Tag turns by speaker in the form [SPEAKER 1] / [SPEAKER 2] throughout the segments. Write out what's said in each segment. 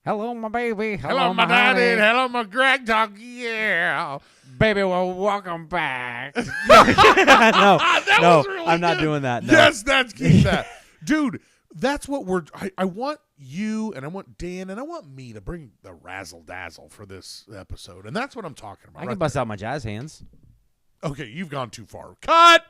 [SPEAKER 1] Hello, my baby.
[SPEAKER 2] Hello, my daddy. Hello, my Greg dog. Yeah.
[SPEAKER 1] Baby, well, welcome back.
[SPEAKER 3] No,
[SPEAKER 2] That
[SPEAKER 3] no,
[SPEAKER 2] was really
[SPEAKER 3] I'm not
[SPEAKER 2] good.
[SPEAKER 3] doing that. No.
[SPEAKER 2] Yes, keep that. Dude, that's what I want you and I want Dan and I want me to bring the razzle dazzle for this episode. And that's what I'm talking about.
[SPEAKER 1] I can bust out my jazz hands.
[SPEAKER 2] Okay, you've gone too far. Cut!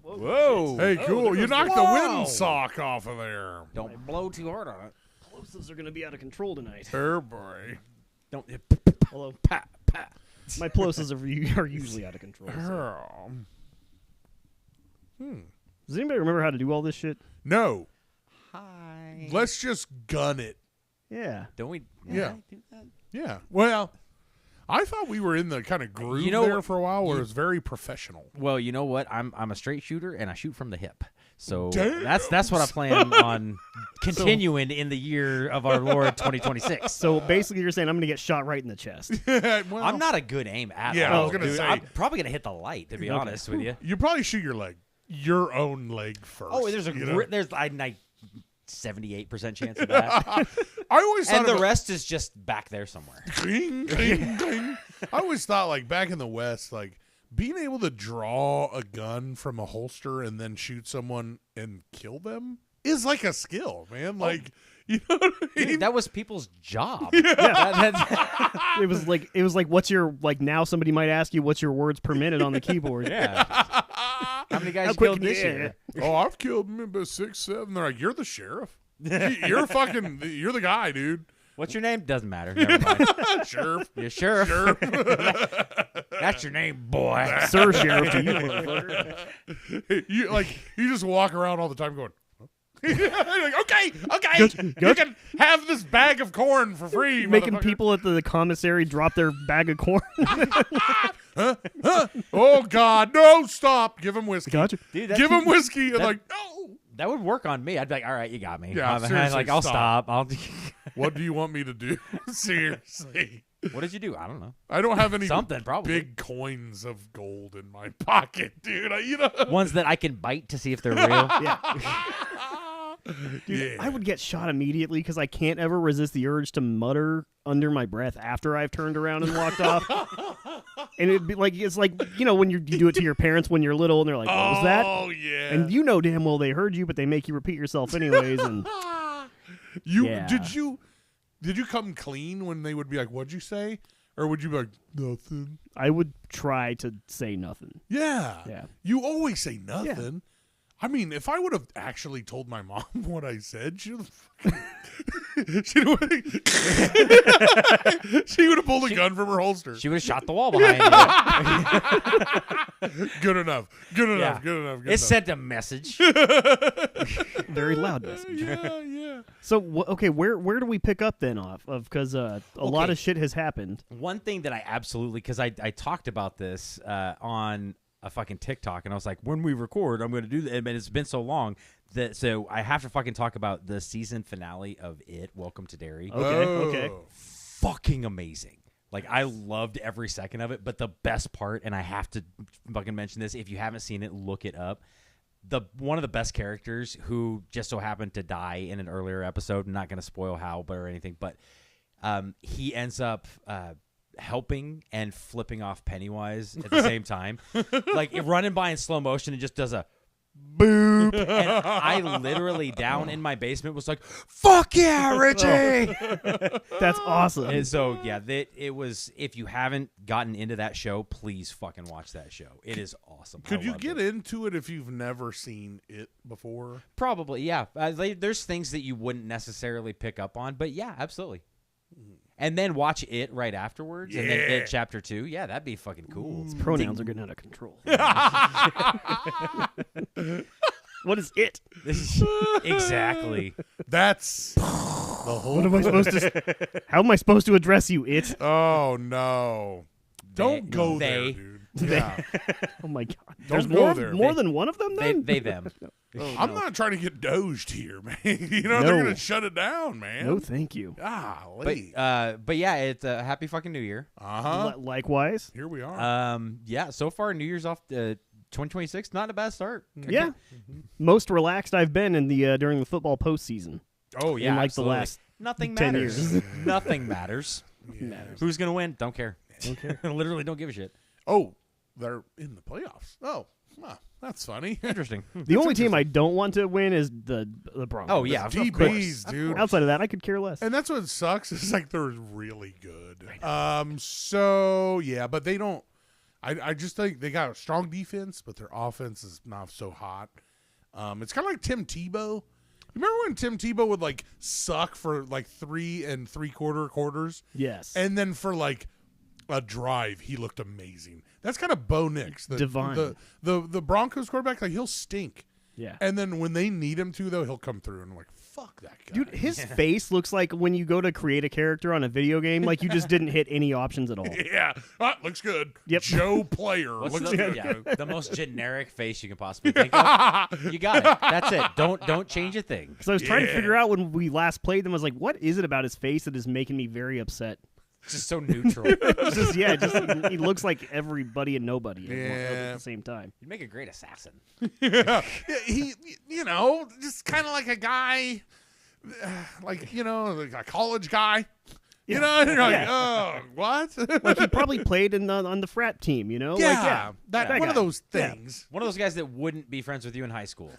[SPEAKER 3] Whoa.
[SPEAKER 2] Hey, cool. You knocked the
[SPEAKER 1] Whoa.
[SPEAKER 2] windsock off of there.
[SPEAKER 1] Don't blow too hard on it.
[SPEAKER 4] Plosives are going to be out of control tonight.
[SPEAKER 2] Oh, boy.
[SPEAKER 3] Don't.
[SPEAKER 4] Although
[SPEAKER 1] Pat, pat.
[SPEAKER 4] my plosives are usually out of control. So.
[SPEAKER 2] Girl.
[SPEAKER 4] Does anybody remember how to do all this shit?
[SPEAKER 2] No.
[SPEAKER 3] Hi.
[SPEAKER 2] Let's just gun it.
[SPEAKER 4] Yeah.
[SPEAKER 3] Don't we?
[SPEAKER 2] Yeah.
[SPEAKER 3] Do that?
[SPEAKER 2] Yeah. Well, I thought we were in the kind of groove
[SPEAKER 3] You know
[SPEAKER 2] there
[SPEAKER 3] what-
[SPEAKER 2] for a while where it was very professional.
[SPEAKER 3] Well, you know what? I'm a straight shooter and I shoot from the hip. So
[SPEAKER 2] Damn.
[SPEAKER 3] that's what I plan on continuing in the year of our Lord 2026.
[SPEAKER 4] So basically, you're saying I'm going to get shot right in the chest.
[SPEAKER 2] Well,
[SPEAKER 3] I'm not a good aim at
[SPEAKER 2] Yeah,
[SPEAKER 3] all.
[SPEAKER 2] I was gonna
[SPEAKER 3] dude.
[SPEAKER 2] say.
[SPEAKER 3] I'm probably gonna hit the light, to be
[SPEAKER 4] Okay.
[SPEAKER 3] honest with you.
[SPEAKER 2] You probably shoot your own leg first.
[SPEAKER 3] Oh, there's
[SPEAKER 2] you know?
[SPEAKER 3] there's I 78% chance of that,
[SPEAKER 2] I always thought
[SPEAKER 3] and the
[SPEAKER 2] about-
[SPEAKER 3] rest is just back there somewhere.
[SPEAKER 2] Cling, cling, cling. I always thought, like, back in the West, like, being able to draw a gun from a holster and then shoot someone and kill them is like a skill, man. Like, you know what I mean?
[SPEAKER 3] Dude, that was people's job.
[SPEAKER 4] It was like what's your now somebody might ask you what's your words per minute on the keyboard.
[SPEAKER 3] Yeah. How many guys
[SPEAKER 4] How
[SPEAKER 3] you
[SPEAKER 4] quick
[SPEAKER 3] killed
[SPEAKER 4] can you-
[SPEAKER 3] this year?
[SPEAKER 2] Oh, I've killed maybe 6, 7. They're like, you're the sheriff. You're the guy, dude.
[SPEAKER 3] What's your name? Doesn't matter. Never mind.
[SPEAKER 2] Sheriff.
[SPEAKER 3] You're sheriff.
[SPEAKER 2] Sheriff.
[SPEAKER 3] That's your name, boy.
[SPEAKER 4] Sir Sheriff to you, motherfucker.
[SPEAKER 2] You just walk around all the time going, huh? Like, okay, you can have this bag of corn for free.
[SPEAKER 4] Making
[SPEAKER 2] motherfucker.
[SPEAKER 4] people at the commissary drop their bag of corn.
[SPEAKER 2] Oh God, no! Stop! Give him whiskey.
[SPEAKER 4] Gotcha.
[SPEAKER 3] Dude, that-
[SPEAKER 2] Give him whiskey. And
[SPEAKER 3] that-
[SPEAKER 2] like, no.
[SPEAKER 3] That would work on me. I'd be like, all right, you got me.
[SPEAKER 2] Yeah,
[SPEAKER 3] I'm
[SPEAKER 2] seriously,
[SPEAKER 3] like, I'll
[SPEAKER 2] stop.
[SPEAKER 3] stop.
[SPEAKER 2] What do you want me to do? Seriously,
[SPEAKER 3] What did you do? I don't know.
[SPEAKER 2] I don't have any
[SPEAKER 3] Something, probably.
[SPEAKER 2] big coins of gold in my pocket, dude.
[SPEAKER 3] Ones that I can bite to see if they're real.
[SPEAKER 4] Yeah.
[SPEAKER 2] Yeah.
[SPEAKER 4] I would get shot immediately because I can't ever resist the urge to mutter under my breath after I've turned around and walked off. And it'd be like it's like when you do it to your parents when you're little and they're like, "What was that?"
[SPEAKER 2] Oh yeah.
[SPEAKER 4] And you know damn well they heard you, but they make you repeat yourself anyways. And Yeah.
[SPEAKER 2] Did you come clean when they would be like, "What'd you say?" Or would you be like, "Nothing"?
[SPEAKER 4] I would try to say nothing.
[SPEAKER 2] Yeah.
[SPEAKER 4] Yeah.
[SPEAKER 2] You always say nothing. I mean, if I would have actually told my mom what I said, she would have pulled a gun from her holster.
[SPEAKER 3] She would have shot the wall behind you.
[SPEAKER 2] Good enough. Good enough.
[SPEAKER 3] Yeah.
[SPEAKER 2] Good enough. Good
[SPEAKER 3] It
[SPEAKER 2] enough.
[SPEAKER 3] sent a message.
[SPEAKER 4] Very loud message.
[SPEAKER 2] Yeah.
[SPEAKER 4] So okay, where do we pick up then off of? Because a lot of shit has happened.
[SPEAKER 3] One thing that I absolutely, because I talked about this on a fucking TikTok, and I was like, when we record, I'm going to do that. And it's been so long that so I have to fucking talk about the season finale of It. Welcome to Derry.
[SPEAKER 4] Okay.
[SPEAKER 3] Fucking amazing. Like, I loved every second of it, but the best part, and I have to fucking mention this, if you haven't seen it, look it up. One of the best characters who just so happened to die in an earlier episode, I'm not going to spoil how or anything, but he ends up helping and flipping off Pennywise at the same time. Like, running by in slow motion and just does a boop. And I literally down in my basement was like, fuck yeah, Richie.
[SPEAKER 4] That's awesome.
[SPEAKER 3] And so, yeah, it was, if you haven't gotten into that show, please fucking watch that show. It is awesome.
[SPEAKER 2] Could
[SPEAKER 3] I
[SPEAKER 2] you
[SPEAKER 3] loved
[SPEAKER 2] get
[SPEAKER 3] it.
[SPEAKER 2] into it if you've never seen it before?
[SPEAKER 3] Probably, yeah. There's things that you wouldn't necessarily pick up on, but yeah, absolutely. And then watch It right afterwards, and then
[SPEAKER 2] Yeah.
[SPEAKER 3] It Chapter 2. Yeah, that'd be fucking cool.
[SPEAKER 4] Pronouns are getting out of control. What is it?
[SPEAKER 3] Exactly.
[SPEAKER 2] That's whole.
[SPEAKER 4] What am I supposed to? How am I supposed to address you? It.
[SPEAKER 2] Oh no! Don't go there,
[SPEAKER 3] they.
[SPEAKER 2] dude. Yeah,
[SPEAKER 4] Oh my God.
[SPEAKER 2] Don't
[SPEAKER 4] There's
[SPEAKER 2] go
[SPEAKER 4] more.
[SPEAKER 2] there.
[SPEAKER 4] More than one of them. Then
[SPEAKER 3] They them.
[SPEAKER 2] I'm not trying to get doged here, man. You know
[SPEAKER 4] No.
[SPEAKER 2] they're gonna shut it down, man.
[SPEAKER 4] No, thank you.
[SPEAKER 2] Golly.
[SPEAKER 3] But yeah, it's a happy fucking New Year.
[SPEAKER 4] Likewise.
[SPEAKER 2] Here we are.
[SPEAKER 3] Yeah, so far New Year's off 2026, not a bad start.
[SPEAKER 4] Yeah. Most relaxed I've been in the during the football postseason.
[SPEAKER 3] Oh yeah,
[SPEAKER 4] in like
[SPEAKER 3] absolutely.
[SPEAKER 4] the last
[SPEAKER 3] Nothing
[SPEAKER 4] 10
[SPEAKER 3] matters.
[SPEAKER 4] years.
[SPEAKER 3] Nothing matters.
[SPEAKER 2] Yes.
[SPEAKER 3] Who's gonna win? Don't care.
[SPEAKER 4] Don't care.
[SPEAKER 3] Literally don't give a shit.
[SPEAKER 2] Oh, they're in the playoffs. Oh, huh, that's funny.
[SPEAKER 3] Interesting.
[SPEAKER 4] The only team I don't want to win is the Broncos.
[SPEAKER 3] Oh yeah, of
[SPEAKER 2] DBs,
[SPEAKER 3] course.
[SPEAKER 2] dude.
[SPEAKER 4] Outside of that, I could care less.
[SPEAKER 2] And that's what sucks. Is like they're really good. So yeah, but they don't. I just think they got a strong defense, but their offense is not so hot. It's kind of like Tim Tebow. You remember when Tim Tebow would like suck for like 3 3/4 quarters,
[SPEAKER 4] Yes.
[SPEAKER 2] and then for like a drive he looked amazing. That's kind of Bo Nix,
[SPEAKER 4] Divine.
[SPEAKER 2] the Broncos quarterback. Like he'll stink,
[SPEAKER 4] Yeah.
[SPEAKER 2] and then when they need him to, though, he'll come through. And I'm like, fuck that guy,
[SPEAKER 4] Dude, his face looks like when you go to create a character on a video game, like you just didn't hit any options at all.
[SPEAKER 2] Yeah, looks good.
[SPEAKER 4] Yep.
[SPEAKER 2] Joe Player
[SPEAKER 3] What's
[SPEAKER 2] looks
[SPEAKER 3] the,
[SPEAKER 2] good.
[SPEAKER 3] yeah, the most generic face you can possibly think of? You got it. That's it. Don't change a thing.
[SPEAKER 4] Because I was trying to
[SPEAKER 2] Yeah.
[SPEAKER 4] figure out when we last played them, I was like, what is it about his face that is making me very upset?
[SPEAKER 3] It's just so neutral.
[SPEAKER 4] It's just, yeah, he looks like everybody and nobody at
[SPEAKER 2] Yeah.
[SPEAKER 4] the same time.
[SPEAKER 3] You'd make a great assassin.
[SPEAKER 2] Yeah, he, just kind of like a guy, like like a college guy. You know, and you're like,
[SPEAKER 4] Yeah.
[SPEAKER 2] oh, what?
[SPEAKER 4] Like he probably played on the frat team, you know?
[SPEAKER 2] yeah,
[SPEAKER 4] Like, yeah,
[SPEAKER 2] that one
[SPEAKER 4] guy.
[SPEAKER 2] of those
[SPEAKER 4] Yeah.
[SPEAKER 2] things.
[SPEAKER 3] One of those guys that wouldn't be friends with you in high school.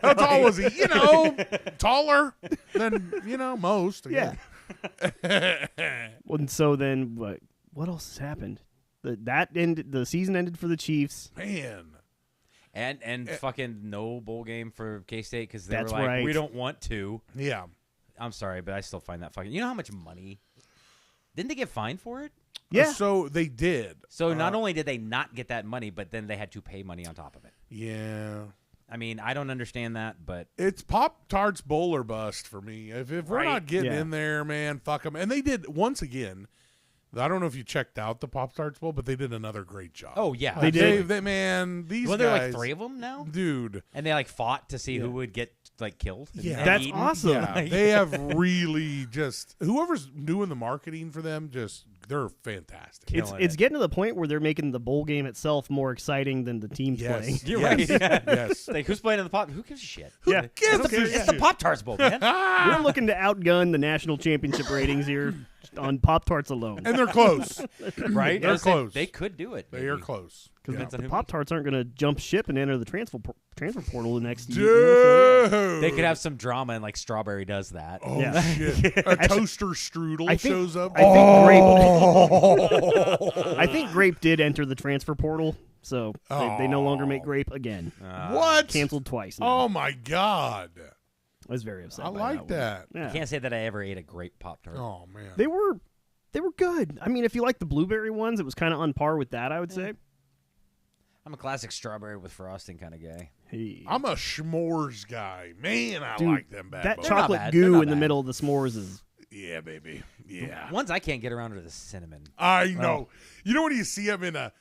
[SPEAKER 2] How tall was he? Taller than most.
[SPEAKER 4] Yeah. Well, and so then what else has happened? The season ended for the Chiefs.
[SPEAKER 2] Man.
[SPEAKER 3] And fucking no bowl game for K-State because they
[SPEAKER 4] That's
[SPEAKER 3] were like,
[SPEAKER 4] right.
[SPEAKER 3] we don't want to.
[SPEAKER 2] Yeah.
[SPEAKER 3] I'm sorry, but I still find that fucking... You know how much money? Didn't they get fined for it?
[SPEAKER 4] Yeah.
[SPEAKER 2] So they did.
[SPEAKER 3] So not only did they not get that money, but then they had to pay money on top of it.
[SPEAKER 2] Yeah.
[SPEAKER 3] I mean, I don't understand that, but...
[SPEAKER 2] It's Pop-Tarts bowl or bust for me. If we're
[SPEAKER 3] Right.
[SPEAKER 2] not getting
[SPEAKER 4] Yeah.
[SPEAKER 2] in there, man, fuck them. And they did, once again, I don't know if you checked out the Pop-Tarts bowl, but they did another great job.
[SPEAKER 3] Oh, yeah.
[SPEAKER 4] They did.
[SPEAKER 2] Man, these
[SPEAKER 3] Well,
[SPEAKER 2] guys.
[SPEAKER 3] there are like 3 of them now?
[SPEAKER 2] Dude.
[SPEAKER 3] And they like fought to see who would get like killed.
[SPEAKER 2] Yeah.
[SPEAKER 3] and
[SPEAKER 4] That's
[SPEAKER 3] eaten.
[SPEAKER 4] awesome.
[SPEAKER 2] Yeah, they have really just, whoever's doing the marketing for them, they're fantastic.
[SPEAKER 3] Killing
[SPEAKER 4] It's
[SPEAKER 3] it.
[SPEAKER 4] getting to the point where they're making the bowl game itself more exciting than the teams playing.
[SPEAKER 2] Yes.
[SPEAKER 3] You're
[SPEAKER 2] yes.
[SPEAKER 3] right. Yeah.
[SPEAKER 2] Yes.
[SPEAKER 3] Like, who's playing in the Pop? Who gives a shit?
[SPEAKER 4] Yeah.
[SPEAKER 2] gives
[SPEAKER 3] It's,
[SPEAKER 2] a
[SPEAKER 3] it's the
[SPEAKER 2] shit?
[SPEAKER 3] Pop-Tarts Bowl, man.
[SPEAKER 4] We're looking to outgun the national championship ratings here on Pop-Tarts alone.
[SPEAKER 2] And they're close.
[SPEAKER 3] Right?
[SPEAKER 2] They're
[SPEAKER 3] I was saying,
[SPEAKER 2] close.
[SPEAKER 3] They could do it.
[SPEAKER 2] They are
[SPEAKER 3] maybe.
[SPEAKER 2] close.
[SPEAKER 4] Because
[SPEAKER 2] Yeah.
[SPEAKER 3] Depends on
[SPEAKER 4] the
[SPEAKER 3] who
[SPEAKER 4] Pop-Tarts aren't going to jump ship and enter the transfer portal the next year.
[SPEAKER 2] Dude.
[SPEAKER 3] They could have some drama, and like Strawberry does that.
[SPEAKER 2] Oh,
[SPEAKER 4] Yeah.
[SPEAKER 2] shit. A toaster strudel
[SPEAKER 4] I think-
[SPEAKER 2] shows up.
[SPEAKER 4] I think Grape. I think Grape did enter the transfer portal, so they no longer make Grape again.
[SPEAKER 2] What?
[SPEAKER 4] Canceled twice. Now.
[SPEAKER 2] Oh, my God.
[SPEAKER 4] I was very upset.
[SPEAKER 2] I
[SPEAKER 4] by
[SPEAKER 2] like
[SPEAKER 4] one.
[SPEAKER 2] that.
[SPEAKER 4] Yeah.
[SPEAKER 3] I can't say that I ever ate a grape Pop-Tart.
[SPEAKER 2] Oh, man.
[SPEAKER 4] They were good. I mean, if you like the blueberry ones, it was kind of on par with that, I would say.
[SPEAKER 3] I'm a classic strawberry with frosting kind of guy.
[SPEAKER 4] Hey.
[SPEAKER 2] I'm a s'mores guy. Man, I
[SPEAKER 4] Dude,
[SPEAKER 2] like them bad
[SPEAKER 4] that
[SPEAKER 2] boys.
[SPEAKER 3] They're not
[SPEAKER 4] chocolate
[SPEAKER 3] bad. They're
[SPEAKER 4] goo
[SPEAKER 3] not
[SPEAKER 4] in the
[SPEAKER 3] bad.
[SPEAKER 4] middle of the s'mores is
[SPEAKER 2] Yeah, baby. Yeah.
[SPEAKER 3] Ones I can't get around are the cinnamon.
[SPEAKER 2] I know. You know when you see them in a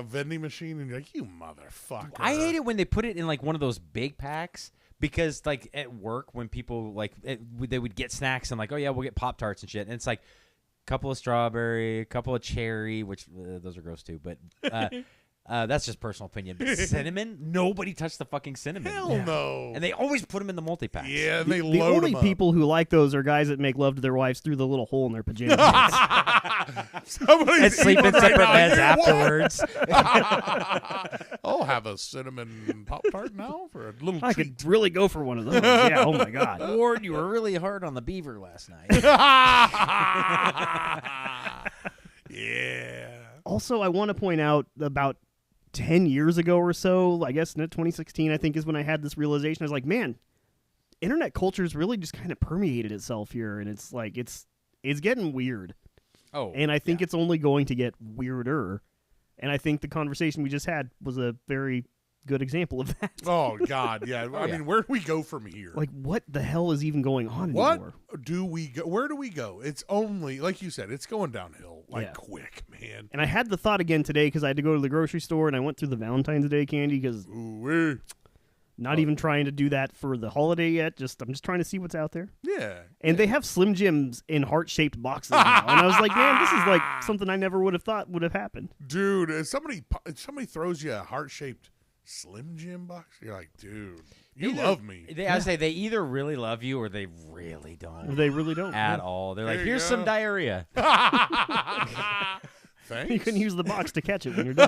[SPEAKER 2] vending machine and you're like, you motherfucker.
[SPEAKER 3] I hate it when they put it in like one of those big packs because like at work when people like they would get snacks and like, oh yeah, we'll get Pop-Tarts and shit, and it's like a couple of strawberry, a couple of cherry, which those are gross too, but that's just personal opinion. But cinnamon, nobody touched the fucking cinnamon.
[SPEAKER 2] Hell no.
[SPEAKER 3] And they always put them in the multi-packs.
[SPEAKER 2] Yeah, and they
[SPEAKER 4] the
[SPEAKER 2] load
[SPEAKER 4] only
[SPEAKER 2] them up.
[SPEAKER 4] people who like those are guys that make love to their wives through the little hole in their pajama pants.
[SPEAKER 2] Somebody's
[SPEAKER 3] And sleep in
[SPEAKER 2] eating right
[SPEAKER 3] separate
[SPEAKER 2] now.
[SPEAKER 3] beds
[SPEAKER 2] Yeah, what?
[SPEAKER 3] afterwards.
[SPEAKER 2] I'll have a cinnamon Pop-Tart now for a little
[SPEAKER 4] I
[SPEAKER 2] treat.
[SPEAKER 4] could really go for one of those. Yeah, oh my God.
[SPEAKER 3] Ward, you were really hard on the beaver last night.
[SPEAKER 2] Yeah.
[SPEAKER 4] Also, I want to point out about 10 years ago or so, I guess in 2016, I think is when I had this realization. I was like, man, internet culture's really just kind of permeated itself here, and it's like it's getting weird.
[SPEAKER 3] Oh,
[SPEAKER 4] And I think it's only going to get weirder. And I think the conversation we just had was a very good example of that.
[SPEAKER 2] Oh God, yeah. I
[SPEAKER 3] yeah.
[SPEAKER 2] mean, where do we go from here?
[SPEAKER 4] Like, what the hell is even going on
[SPEAKER 2] what
[SPEAKER 4] anymore?
[SPEAKER 2] do we go? Where do we go? It's only like you said. It's going downhill like
[SPEAKER 4] Yeah.
[SPEAKER 2] quick, man.
[SPEAKER 4] And I had the thought again today because I had to go to the grocery store and I went through the Valentine's Day candy because
[SPEAKER 2] Ooh-wee.
[SPEAKER 4] not even trying to do that for the holiday yet. I'm just trying to see what's out there.
[SPEAKER 2] Yeah.
[SPEAKER 4] And they have Slim Jims in heart-shaped boxes now. And I was like, man, this is like something I never would have thought would have happened.
[SPEAKER 2] Dude, if somebody throws you a heart-shaped Slim Jim box, you're like, dude, you love me.
[SPEAKER 3] I would say they either really love you or they really don't
[SPEAKER 4] They really don't.
[SPEAKER 3] at
[SPEAKER 4] Yeah.
[SPEAKER 3] all. They're
[SPEAKER 2] There
[SPEAKER 3] like,
[SPEAKER 2] you
[SPEAKER 3] here's
[SPEAKER 2] go.
[SPEAKER 3] some diarrhea.
[SPEAKER 2] Thanks.
[SPEAKER 4] You can use the box to catch it when you're done.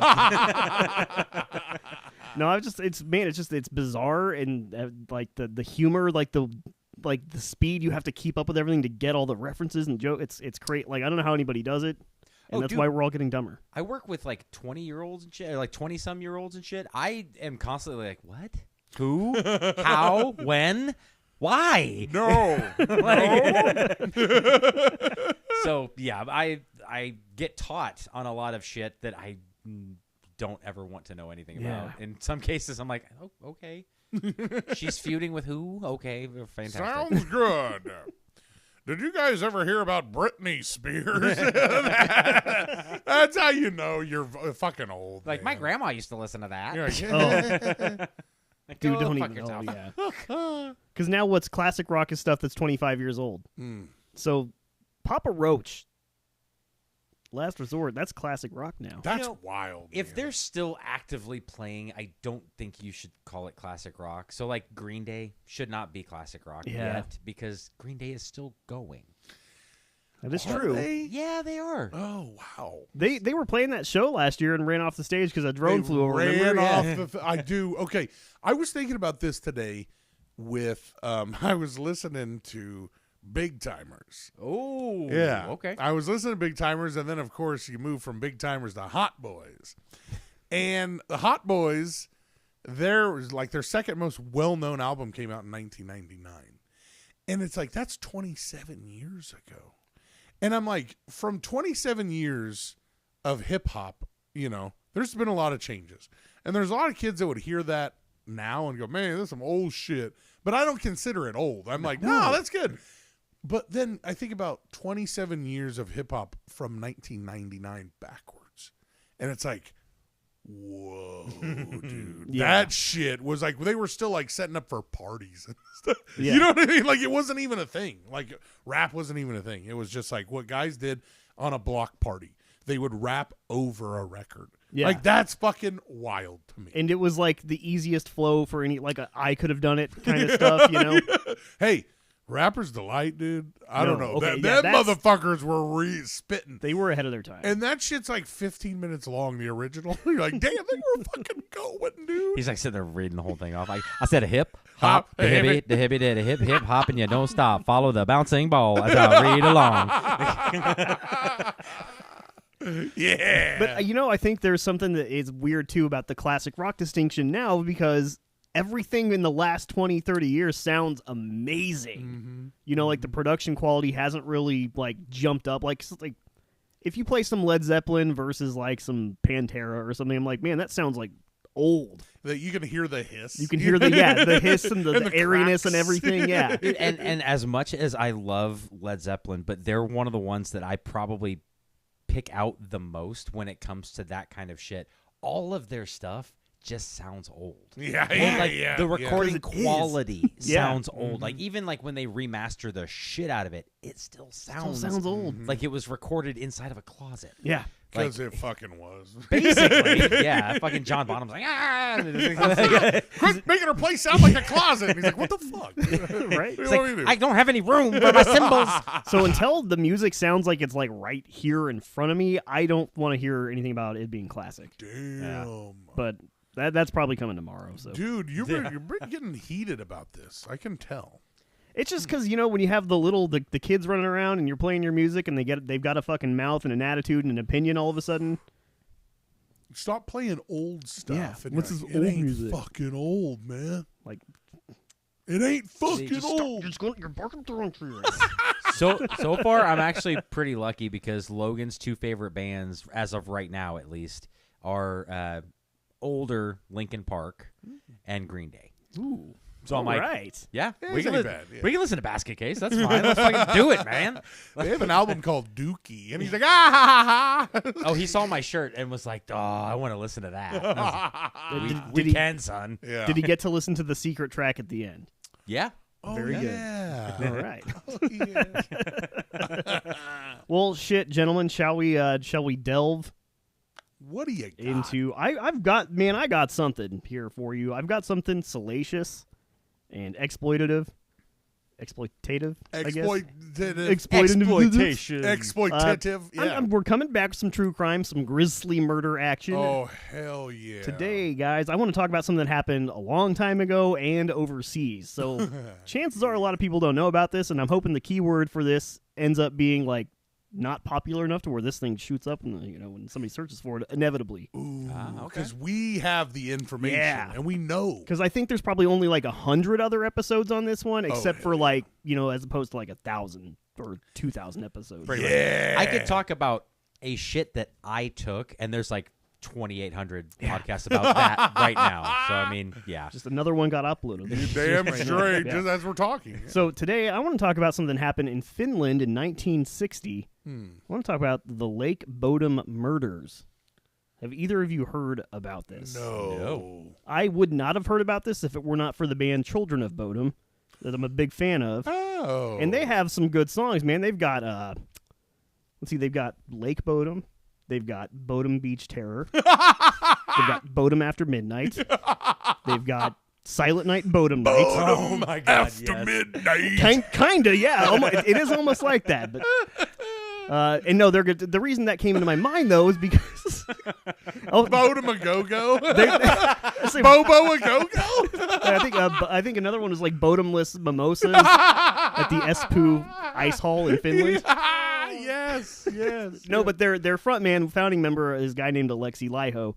[SPEAKER 4] No, it's bizarre and like the humor, like the speed you have to keep up with everything to get all the references and jokes. It's great. Like I don't know how anybody does it, and that's
[SPEAKER 3] dude.
[SPEAKER 4] why we're all getting dumber.
[SPEAKER 3] I work with like 20-year-olds and shit, or like 20-some-year-olds and shit. I am constantly like, what? Who? How? When? Why?
[SPEAKER 2] No.
[SPEAKER 3] So yeah, I get taught on a lot of shit that I don't ever want to know anything about. In some cases, I'm like, oh, okay. She's feuding with who? Okay, fantastic.
[SPEAKER 2] Sounds good. Did you guys ever hear about Britney Spears? That's how you know you're fucking old.
[SPEAKER 3] Like,
[SPEAKER 2] man.
[SPEAKER 3] my grandma used to listen to that.
[SPEAKER 2] You're like,
[SPEAKER 4] Oh,
[SPEAKER 3] Like,
[SPEAKER 4] dude,
[SPEAKER 3] go
[SPEAKER 4] don't
[SPEAKER 3] fuck
[SPEAKER 4] even.
[SPEAKER 3] yourself.
[SPEAKER 4] Oh, yeah. Because now what's classic rock is stuff that's 25 years old.
[SPEAKER 2] mm.
[SPEAKER 4] So, Papa Roach, Last Resort, that's classic rock now.
[SPEAKER 2] That's wild.
[SPEAKER 3] If
[SPEAKER 2] man.
[SPEAKER 3] they're still actively playing, I don't think you should call it classic rock. So, like, Green Day should not be classic rock yet because Green Day is still going.
[SPEAKER 4] That is
[SPEAKER 2] Are
[SPEAKER 4] true.
[SPEAKER 2] they?
[SPEAKER 3] Yeah, they are.
[SPEAKER 2] Oh wow.
[SPEAKER 4] They were playing that show last year and ran off the stage because a drone
[SPEAKER 2] They
[SPEAKER 4] flew over.
[SPEAKER 2] ran
[SPEAKER 4] Remember?
[SPEAKER 2] off
[SPEAKER 4] Yeah.
[SPEAKER 2] the I do. Okay. I was thinking about this today with I was listening to Big Timers.
[SPEAKER 3] Oh,
[SPEAKER 2] Yeah.
[SPEAKER 3] okay.
[SPEAKER 2] I was listening to Big Timers, and then of course you move from Big Timers to Hot Boys. And the Hot Boys, their second most well-known album came out in 1999. And it's like, that's 27 years ago. And I'm like, from 27 years of hip hop, you know, there's been a lot of changes. And there's a lot of kids that would hear that now and go, man, that's some old shit. But I don't consider it old. I'm like, no, that's good. But then I think about 27 years of hip hop from 1999 backwards. And it's like, whoa, dude.
[SPEAKER 4] Yeah.
[SPEAKER 2] That shit was like, they were still like setting up for parties and stuff.
[SPEAKER 4] Yeah.
[SPEAKER 2] You know what I mean? Like, it wasn't even a thing. Like, rap wasn't even a thing. It was just like what guys did on a block party. They would rap over a record.
[SPEAKER 4] Yeah.
[SPEAKER 2] Like, that's fucking wild to me.
[SPEAKER 4] And it was like the easiest flow for any, like, I could have done it kind of stuff, you know?
[SPEAKER 2] Hey, Rapper's Delight, dude. I don't
[SPEAKER 4] No,
[SPEAKER 2] know.
[SPEAKER 4] okay,
[SPEAKER 2] Them
[SPEAKER 4] that's-
[SPEAKER 2] motherfuckers were spitting.
[SPEAKER 4] They were ahead of their time.
[SPEAKER 2] And that shit's like 15 minutes long, the original. You're like, damn, they were fucking going, dude.
[SPEAKER 3] He's like sitting there reading the whole thing off. I said a hip,
[SPEAKER 2] Hop,
[SPEAKER 3] hop, the hippie, the hippie, the hip, hip, hop, and you don't stop. Follow the bouncing ball as I read along.
[SPEAKER 2] Yeah.
[SPEAKER 4] But, you know, I think there's something that is weird, too, about the classic rock distinction now because everything in the last 20, 30 years sounds amazing.
[SPEAKER 2] Mm-hmm.
[SPEAKER 4] You know, like, the production quality hasn't really, like, jumped up. Like, if you play some Led Zeppelin versus, like, some Pantera or something, I'm like, man, that sounds, like, old.
[SPEAKER 2] That you can hear the hiss.
[SPEAKER 4] You can hear the hiss and the
[SPEAKER 2] And the
[SPEAKER 4] airiness
[SPEAKER 2] cracks.
[SPEAKER 4] and everything, yeah.
[SPEAKER 3] Dude, and as much as I love Led Zeppelin, but they're one of the ones that I probably pick out the most when it comes to that kind of shit. All of their stuff just sounds old.
[SPEAKER 2] Yeah,
[SPEAKER 3] And,
[SPEAKER 2] yeah,
[SPEAKER 3] like,
[SPEAKER 2] yeah.
[SPEAKER 3] the recording
[SPEAKER 4] 'Cause it is.
[SPEAKER 3] quality
[SPEAKER 4] Yeah.
[SPEAKER 3] sounds old. Like, even like when they remaster the shit out of it, it still sounds
[SPEAKER 4] old.
[SPEAKER 3] like it was recorded inside of a closet.
[SPEAKER 4] Yeah.
[SPEAKER 2] Because it fucking was.
[SPEAKER 3] Basically, yeah. Fucking John Bonham's like,
[SPEAKER 2] Quit making her place sound like a closet. And he's like, what the fuck?
[SPEAKER 4] Right?
[SPEAKER 2] What
[SPEAKER 3] It's
[SPEAKER 2] do you
[SPEAKER 3] like,
[SPEAKER 2] want me to do?
[SPEAKER 3] I don't have any room for my cymbals.
[SPEAKER 4] So until the music sounds like it's like right here in front of me, I don't want to hear anything about it being classic.
[SPEAKER 2] Damn.
[SPEAKER 4] But that's probably coming tomorrow. So
[SPEAKER 2] Dude, you're getting heated about this. I can tell.
[SPEAKER 4] it's just because you know when you have the kids running around and you're playing your music and they've got a fucking mouth and an attitude and an opinion all of a sudden.
[SPEAKER 2] Stop playing old stuff.
[SPEAKER 4] Yeah,
[SPEAKER 2] And
[SPEAKER 4] what's
[SPEAKER 2] you're
[SPEAKER 4] this
[SPEAKER 2] like,
[SPEAKER 4] old
[SPEAKER 2] it ain't
[SPEAKER 4] music?
[SPEAKER 2] fucking old, man.
[SPEAKER 4] Like
[SPEAKER 2] It ain't fucking old.
[SPEAKER 4] you're barking through trees.
[SPEAKER 3] So far, I'm actually pretty lucky because Logan's two favorite bands, as of right now at least, are older Linkin Park and Green Day.
[SPEAKER 4] Ooh.
[SPEAKER 3] So I'm
[SPEAKER 4] All
[SPEAKER 3] like,
[SPEAKER 4] right.
[SPEAKER 3] yeah,
[SPEAKER 2] Yeah,
[SPEAKER 3] we
[SPEAKER 2] it
[SPEAKER 3] can,
[SPEAKER 2] ain't bad, yeah.
[SPEAKER 3] we can listen to Basket Case. That's fine. Let's fucking do it, man.
[SPEAKER 2] They have an album called Dookie, and he's like, ah, ha, ha, ha.
[SPEAKER 3] Oh, he saw my shirt and was like, oh, I want to listen to that. I was like,
[SPEAKER 4] Did
[SPEAKER 3] we
[SPEAKER 4] he-
[SPEAKER 3] can, son.
[SPEAKER 2] Yeah.
[SPEAKER 4] Did he get to listen to the secret track at the end?
[SPEAKER 3] Yeah.
[SPEAKER 2] Oh,
[SPEAKER 4] Very good.
[SPEAKER 2] yeah.
[SPEAKER 4] All right.
[SPEAKER 2] Oh, yeah.
[SPEAKER 4] Well, shit, gentlemen, shall we delve
[SPEAKER 2] What do you got?
[SPEAKER 4] into? I got something here for you. I've got something salacious and exploitative, I guess.
[SPEAKER 3] Exploitation.
[SPEAKER 2] Exploitative. Yeah.
[SPEAKER 4] We're coming back with some true crime, some grisly murder action.
[SPEAKER 2] Oh, hell yeah.
[SPEAKER 4] Today, guys, I want to talk about something that happened a long time ago and overseas. So chances are a lot of people don't know about this, and I'm hoping the keyword for this ends up being like not popular enough to where this thing shoots up and when somebody searches for it inevitably.
[SPEAKER 2] Ooh,
[SPEAKER 3] okay.
[SPEAKER 2] because we have the information
[SPEAKER 4] Yeah.
[SPEAKER 2] and we know.
[SPEAKER 4] Because I think there's probably only like 100 other episodes on this one, except for
[SPEAKER 2] yeah.
[SPEAKER 4] like as opposed to like 1,000 or 2,000 episodes.
[SPEAKER 2] Yeah.
[SPEAKER 3] I could talk about a shit that I took, and there's like 2,800 podcasts about that right now. So, I mean, yeah.
[SPEAKER 4] Just another one got uploaded.
[SPEAKER 2] You're damn
[SPEAKER 4] Right now.
[SPEAKER 2] straight,
[SPEAKER 4] Yeah.
[SPEAKER 2] just as we're talking.
[SPEAKER 4] So today I want to talk about something that happened in Finland in 1960. I want to talk about the Lake Bodom murders. Have either of you heard about this?
[SPEAKER 2] No.
[SPEAKER 4] I would not have heard about this if it were not for the band Children of Bodom that I'm a big fan of.
[SPEAKER 2] Oh.
[SPEAKER 4] And they have some good songs, man. They've got they've got Lake Bodom. They've got Bodom Beach Terror. They've got Bodom After Midnight. They've got Silent Night Bodom Night.
[SPEAKER 3] Oh, my God,
[SPEAKER 2] After
[SPEAKER 3] yes.
[SPEAKER 2] midnight.
[SPEAKER 4] Kinda, yeah. It is almost like that. But and no, they're good. The reason that came into my mind though is because
[SPEAKER 2] Bodom a go-go.
[SPEAKER 4] I say-
[SPEAKER 2] Bobo a go-go.
[SPEAKER 4] I think another one was like Bodomless Mimosas at the Espoo Ice Hall in Finland.
[SPEAKER 2] Yes.
[SPEAKER 4] No, but their founding member is a guy named Alexei Liho.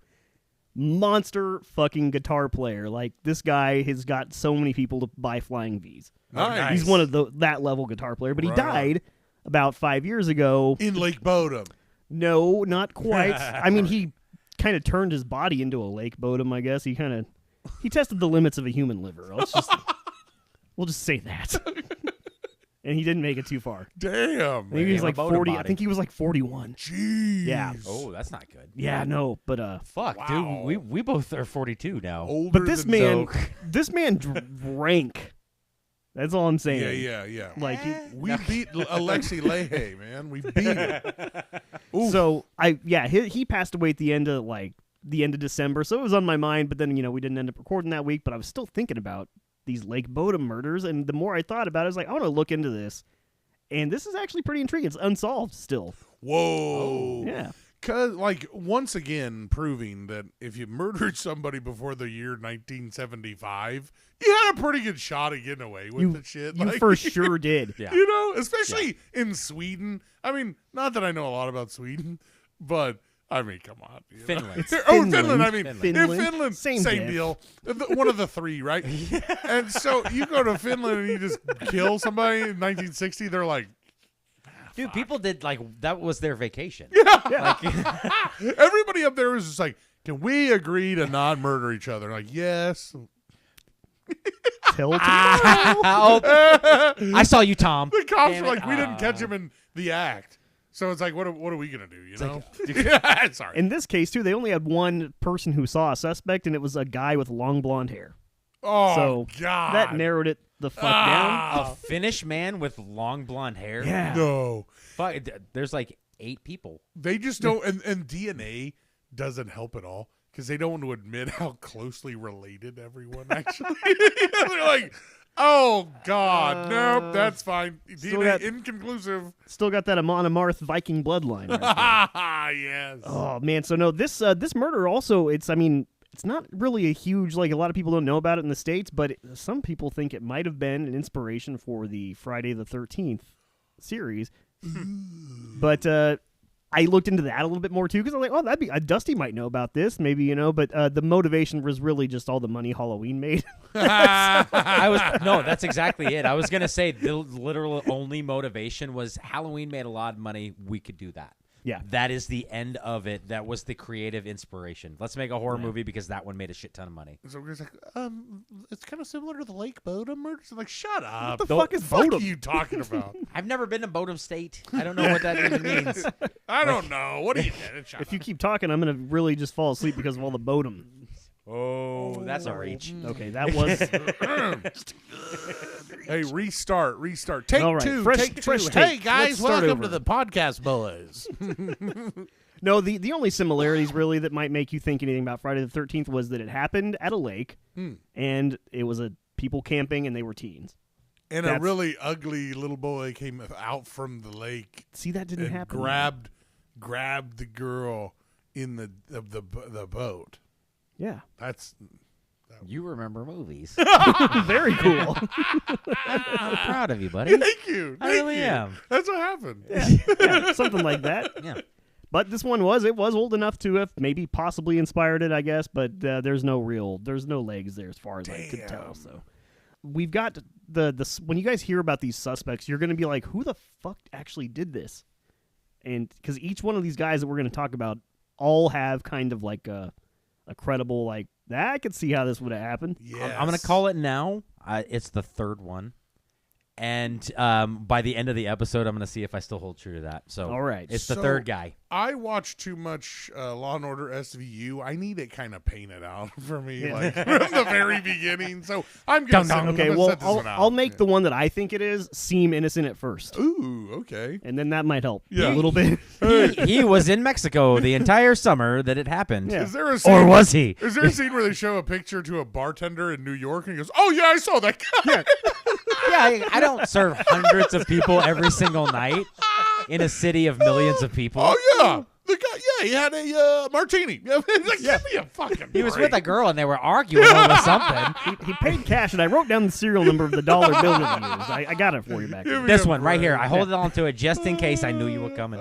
[SPEAKER 4] Monster fucking guitar player. Like, this guy has got so many people to buy flying V's.
[SPEAKER 2] Nice.
[SPEAKER 4] He's one of that level guitar player, but he
[SPEAKER 2] Right on.
[SPEAKER 4] died about 5 years ago.
[SPEAKER 2] In Lake Bodom.
[SPEAKER 4] No, not quite. I mean, he kind of turned his body into a Lake Bodom, I guess. He tested the limits of a human liver. We'll just say that. And he didn't make it too far.
[SPEAKER 2] Damn.
[SPEAKER 4] I think he was
[SPEAKER 3] a
[SPEAKER 4] like
[SPEAKER 3] Bodom
[SPEAKER 4] 40. I
[SPEAKER 3] body.
[SPEAKER 4] think he was like 41.
[SPEAKER 2] Jeez.
[SPEAKER 4] Yeah.
[SPEAKER 3] Oh, that's not good.
[SPEAKER 4] Yeah, no, but
[SPEAKER 3] Fuck,
[SPEAKER 2] Wow.
[SPEAKER 3] dude. We both are 42 now.
[SPEAKER 2] Older
[SPEAKER 4] but this
[SPEAKER 2] than
[SPEAKER 4] man, this man drank. That's all I'm saying.
[SPEAKER 2] Yeah.
[SPEAKER 4] Like,
[SPEAKER 2] We beat Alexei Lehe, man. We beat him. Oof.
[SPEAKER 4] he passed away at the end of December, so it was on my mind. But then we didn't end up recording that week. But I was still thinking about these Lake Bodom murders, and the more I thought about it, I was like, I want to look into this. And this is actually pretty intriguing. It's unsolved still.
[SPEAKER 2] Whoa.
[SPEAKER 4] Yeah.
[SPEAKER 2] Cause once again proving that if you murdered somebody before the year 1975, you had a pretty good shot of getting away with the shit.
[SPEAKER 4] You for sure did.
[SPEAKER 3] Yeah.
[SPEAKER 2] Especially in Sweden. I mean, not that I know a lot about Sweden, but I mean, come on.
[SPEAKER 3] Finland.
[SPEAKER 2] Finland. I mean,
[SPEAKER 4] Finland.
[SPEAKER 2] in Finland,
[SPEAKER 4] Same
[SPEAKER 2] same
[SPEAKER 4] diff.
[SPEAKER 2] deal. One of the three, right? And so you go to Finland and you just kill somebody in 1960. They're like,
[SPEAKER 3] Dude, people did that was their vacation.
[SPEAKER 2] everybody up there was just like, can we agree to not murder each other? Like, yes.
[SPEAKER 4] Till tomorrow.
[SPEAKER 3] I saw you, Tom.
[SPEAKER 2] The cops
[SPEAKER 3] Damn
[SPEAKER 2] were
[SPEAKER 3] it.
[SPEAKER 2] like, we didn't catch him in the act. So it's like, what are we going to do, you know? Yeah, sorry.
[SPEAKER 4] In this case, too, they only had one person who saw a suspect, and it was a guy with long blonde hair.
[SPEAKER 2] Oh,
[SPEAKER 4] So
[SPEAKER 2] God.
[SPEAKER 4] that narrowed it the fuck down.
[SPEAKER 3] A Finnish man with long blonde hair.
[SPEAKER 4] Yeah.
[SPEAKER 2] No.
[SPEAKER 3] Fuck, there's like 8 people.
[SPEAKER 2] They just don't, and DNA doesn't help at all because they don't want to admit how closely related everyone actually is. They're like, oh, God, nope, that's fine.
[SPEAKER 4] still
[SPEAKER 2] DNA
[SPEAKER 4] got-
[SPEAKER 2] inconclusive.
[SPEAKER 4] Still got that Amon Amarth Viking bloodline. Right there.
[SPEAKER 2] Ah, yes.
[SPEAKER 4] Oh man, so no, this murder also, it's not really a huge, like, a lot of people don't know about it in the States, but some people think it might have been an inspiration for the Friday the 13th series. But I looked into that a little bit more too, because I'm like, oh, that'd be Dusty might know about this, maybe, but the motivation was really just all the money Halloween made.
[SPEAKER 3] That's exactly it. I was gonna say the literal only motivation was Halloween made a lot of money. We could do that.
[SPEAKER 4] Yeah.
[SPEAKER 3] That is the end of it. That was the creative inspiration. Let's make a horror movie because that one made a shit ton of money.
[SPEAKER 2] So it's like, it's kind of similar to the Lake Bodom murders. Like, shut up.
[SPEAKER 4] What the fuck is
[SPEAKER 2] What are
[SPEAKER 4] Bodom?
[SPEAKER 2] you talking about?
[SPEAKER 3] I've never been to Bodom State. I don't know what that even means.
[SPEAKER 2] I don't know. What are you doing? Shut
[SPEAKER 4] If you keep talking, I'm gonna really just fall asleep because of all the Bodom.
[SPEAKER 3] Oh, that's a reach.
[SPEAKER 4] Okay, that was
[SPEAKER 2] Hey, restart. Take
[SPEAKER 4] All right,
[SPEAKER 2] two.
[SPEAKER 4] fresh-
[SPEAKER 2] Take two.
[SPEAKER 4] fresh
[SPEAKER 2] Hey,
[SPEAKER 4] take.
[SPEAKER 2] guys,
[SPEAKER 4] Let's start
[SPEAKER 2] welcome
[SPEAKER 4] over.
[SPEAKER 2] to the podcast, boys.
[SPEAKER 4] no. The only similarities really that might make you think anything about Friday the 13th was that it happened at a lake, and it was a people camping, and they were teens.
[SPEAKER 2] And a
[SPEAKER 4] That's-
[SPEAKER 2] really ugly little boy came out from the lake
[SPEAKER 4] See, that didn't
[SPEAKER 2] and
[SPEAKER 4] happen.
[SPEAKER 2] grabbed the girl in the boat.
[SPEAKER 4] Yeah,
[SPEAKER 2] That's
[SPEAKER 3] You remember movies.
[SPEAKER 4] very cool.
[SPEAKER 3] I'm proud of you, buddy.
[SPEAKER 2] thank you.
[SPEAKER 3] I really am.
[SPEAKER 2] That's what happened.
[SPEAKER 4] Yeah, something like that.
[SPEAKER 3] Yeah.
[SPEAKER 4] But this one was old enough to have maybe possibly inspired it, I guess. But there's no legs there as far as I could tell. So we've got the when you guys hear about these suspects, you're going to be like, who the fuck actually did this? And because each one of these guys that we're going to talk about all have kind of like a credible, like, I could see how this would have happened.
[SPEAKER 2] Yes.
[SPEAKER 3] I'm going to call it now. It's the third one. And by the end of the episode, I'm going to see if I still hold true to that. So
[SPEAKER 4] All right.
[SPEAKER 3] it's the
[SPEAKER 2] So-
[SPEAKER 3] third guy.
[SPEAKER 2] I watch too much Law and Order SVU. I need it kind of painted out for me,
[SPEAKER 4] Yeah.
[SPEAKER 2] like from the very beginning. So I'm gonna
[SPEAKER 4] Okay, well, I'll make the one that I think it is seem innocent at first,
[SPEAKER 2] Ooh, okay.
[SPEAKER 4] and then that might help
[SPEAKER 2] Yeah.
[SPEAKER 4] a little bit.
[SPEAKER 3] He was in Mexico the entire summer that it happened.
[SPEAKER 4] Yeah.
[SPEAKER 2] Is there a scene,
[SPEAKER 3] Or was he?
[SPEAKER 2] Is there a scene where they show a picture to a bartender in New York and he goes, "Oh yeah, I saw that guy."
[SPEAKER 3] Yeah, I don't serve hundreds of people every single night in a city of millions of people.
[SPEAKER 2] Oh yeah, the guy. Yeah, he had a martini. Like, give me a fucking.
[SPEAKER 3] He was
[SPEAKER 2] break.
[SPEAKER 3] with a girl and they were arguing over something.
[SPEAKER 4] He paid cash, and I wrote down the serial number of the dollar bill that he used. I got it for you back
[SPEAKER 2] Give
[SPEAKER 4] there.
[SPEAKER 2] me
[SPEAKER 3] This
[SPEAKER 2] a
[SPEAKER 3] one right here.
[SPEAKER 2] break.
[SPEAKER 3] I hold on to it just in case I knew you were coming.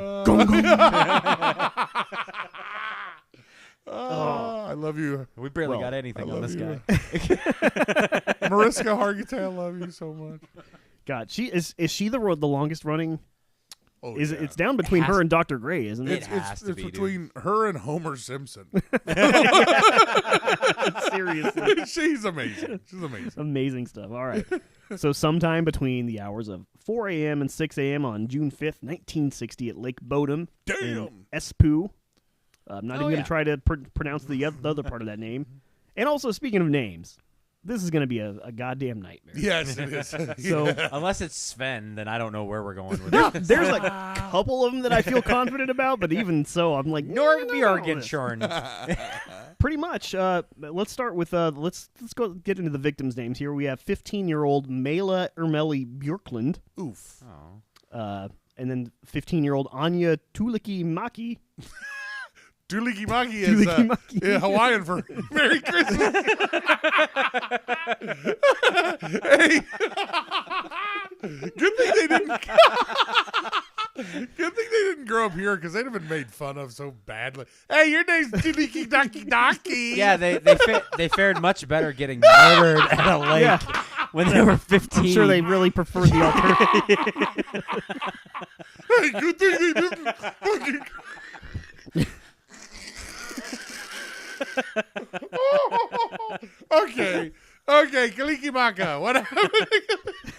[SPEAKER 2] I love you,
[SPEAKER 3] We barely
[SPEAKER 4] Well,
[SPEAKER 3] got anything
[SPEAKER 2] I
[SPEAKER 3] on
[SPEAKER 2] love
[SPEAKER 3] this
[SPEAKER 2] you.
[SPEAKER 3] guy.
[SPEAKER 2] Mariska Hargitay. I love you so much.
[SPEAKER 4] God, is she the longest running?
[SPEAKER 2] Oh,
[SPEAKER 4] Is
[SPEAKER 2] yeah.
[SPEAKER 4] it's down between
[SPEAKER 3] has-
[SPEAKER 4] her and Dr. Gray, isn't it?
[SPEAKER 3] It has to
[SPEAKER 2] it's
[SPEAKER 3] be, dude.
[SPEAKER 2] between her and Homer Simpson.
[SPEAKER 4] Seriously,
[SPEAKER 2] She's amazing. She's amazing.
[SPEAKER 4] amazing stuff. All right. So sometime between the hours of 4 a.m. and 6 a.m. on June 5th, 1960, at Lake Bodom in
[SPEAKER 2] Damn.
[SPEAKER 4] Espoo. I'm not even going
[SPEAKER 3] yeah.
[SPEAKER 4] to try to pronounce the other part of that name. And also, speaking of names, this is going to be a goddamn nightmare.
[SPEAKER 2] Yes, it is.
[SPEAKER 4] So
[SPEAKER 3] Unless it's Sven, then I don't know where we're going with it.
[SPEAKER 4] there's a couple of them that I feel confident about, but even so, I'm like,
[SPEAKER 3] Norbjorgensson.
[SPEAKER 4] pretty much. Let's start with let's go get into the victims' names here. We have 15-year-old Mela Ermeli Björklund,
[SPEAKER 2] Oof.
[SPEAKER 3] Oh.
[SPEAKER 4] and then 15-year-old Anya Tulikimaki.
[SPEAKER 2] Dulikimaki is
[SPEAKER 4] Dulikimaki.
[SPEAKER 2] Hawaiian for Merry Christmas. Hey. Good thing they didn't. Good thing they didn't grow up here because they'd have been made fun of so badly. Hey, your name's Duliki Daki Daki.
[SPEAKER 3] Yeah, they fared much better getting murdered at a lake
[SPEAKER 4] Yeah.
[SPEAKER 3] when they were 15.
[SPEAKER 4] I'm sure they really preferred the alternative.
[SPEAKER 2] Hey, good thing they didn't. Fucking... Okay, Kalikimaka. What happened?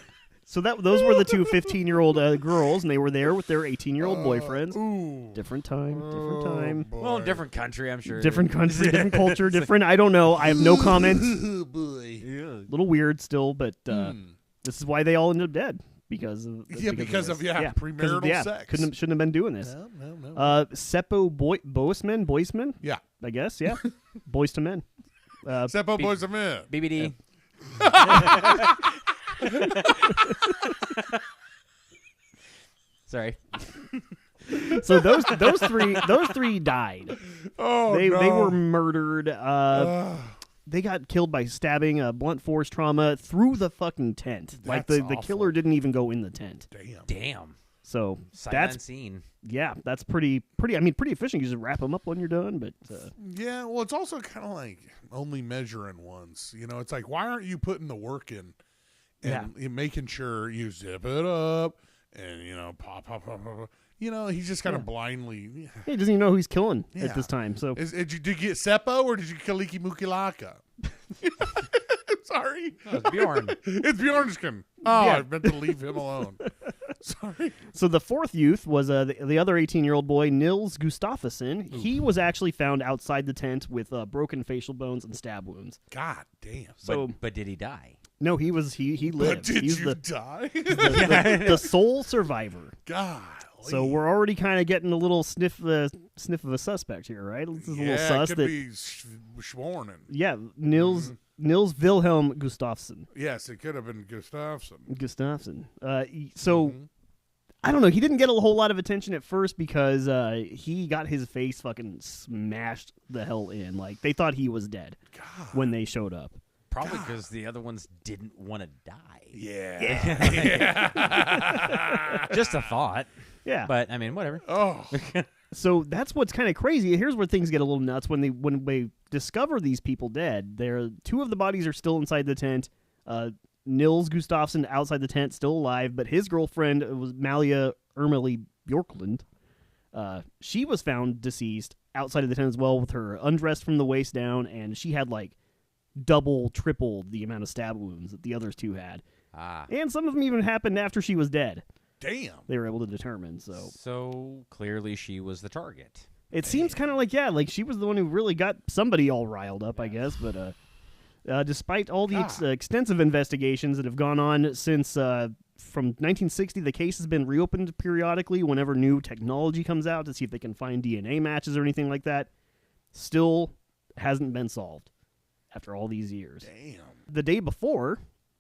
[SPEAKER 4] So those were the two 15-year-old girls, and they were there with their 18-year-old boyfriends.
[SPEAKER 2] Ooh.
[SPEAKER 4] Different time.
[SPEAKER 3] Well, different country, I'm sure.
[SPEAKER 4] Different country, different culture, different. I don't know. I have no comments.
[SPEAKER 2] Oh boy.
[SPEAKER 4] Little weird still, but this is why they all ended up dead because of
[SPEAKER 2] Yeah, because of
[SPEAKER 4] this.
[SPEAKER 2] premarital sex.
[SPEAKER 4] Shouldn't have been doing this.
[SPEAKER 2] No.
[SPEAKER 4] Seppo Boisman,
[SPEAKER 2] Yeah.
[SPEAKER 4] I guess. Yeah, boys to men.
[SPEAKER 2] Seppo Boys of Men.
[SPEAKER 3] BBD. Sorry.
[SPEAKER 4] So those three died.
[SPEAKER 2] Oh,
[SPEAKER 4] They
[SPEAKER 2] no.
[SPEAKER 4] were murdered. They got killed by stabbing, blunt force trauma through the fucking tent. Like
[SPEAKER 2] That's
[SPEAKER 4] the killer
[SPEAKER 2] awful.
[SPEAKER 4] didn't even go in the tent.
[SPEAKER 3] Damn.
[SPEAKER 4] So
[SPEAKER 3] Sight
[SPEAKER 4] that's
[SPEAKER 3] unseen.
[SPEAKER 4] that's pretty. I mean, pretty efficient. You just wrap them up when you're done. But
[SPEAKER 2] Yeah, well, it's also kind of like only measuring once. You know, it's like, why aren't you putting the work in and making sure you zip it up and, you know, pop. he's just kind of blindly.
[SPEAKER 4] He doesn't even know who he's killing
[SPEAKER 2] Yeah.
[SPEAKER 4] at this time. So
[SPEAKER 2] Did you get Seppo or did you Kaliki Mukilaka? Sorry.
[SPEAKER 3] No, it's Bjorn.
[SPEAKER 2] It's Bjornskin. Oh,
[SPEAKER 4] Yeah.
[SPEAKER 2] I meant to leave him alone. Sorry.
[SPEAKER 4] So the fourth youth was the other 18-year-old boy, Nils Gustafsson. He was actually found outside the tent with broken facial bones and stab wounds.
[SPEAKER 2] God damn.
[SPEAKER 4] So
[SPEAKER 3] But did he die?
[SPEAKER 4] no, he lived.
[SPEAKER 2] But did
[SPEAKER 4] He's
[SPEAKER 2] you
[SPEAKER 4] the,
[SPEAKER 2] die?
[SPEAKER 4] the sole survivor.
[SPEAKER 2] God.
[SPEAKER 4] So we're already kind of getting a little sniff of a suspect here, right? This is a little sus
[SPEAKER 2] it could
[SPEAKER 4] that
[SPEAKER 2] be Schwornen.
[SPEAKER 4] yeah, Nils Wilhelm Gustafsson.
[SPEAKER 2] Yes, it could have been Gustafsson.
[SPEAKER 4] Gustafsson. So I don't know. He didn't get a whole lot of attention at first because he got his face fucking smashed the hell in. Like they thought he was dead when they showed up.
[SPEAKER 3] Probably because the other ones didn't want to die.
[SPEAKER 2] Yeah.
[SPEAKER 3] Just a thought.
[SPEAKER 4] Yeah.
[SPEAKER 3] But, I mean, whatever.
[SPEAKER 2] Oh.
[SPEAKER 4] So that's what's kind of crazy. Here's where things get a little nuts when they discover these people dead. Two of the bodies are still inside the tent. Nils Gustafsson outside the tent, still alive, but his girlfriend was Malia Ermeli Bjorklund. She was found deceased outside of the tent as well, with her undressed from the waist down, and she had like double, triple the amount of stab wounds that the others two had. And some of them even happened after she was dead.
[SPEAKER 2] Damn.
[SPEAKER 4] They were able to determine.
[SPEAKER 3] So clearly she was the target.
[SPEAKER 4] It seems kind of like she was the one who really got somebody all riled up, I guess. But despite all the extensive investigations that have gone on since from 1960, the case has been reopened periodically whenever new technology comes out to see if they can find DNA matches or anything like that. Still hasn't been solved after all these years.
[SPEAKER 2] Damn.
[SPEAKER 4] The day before,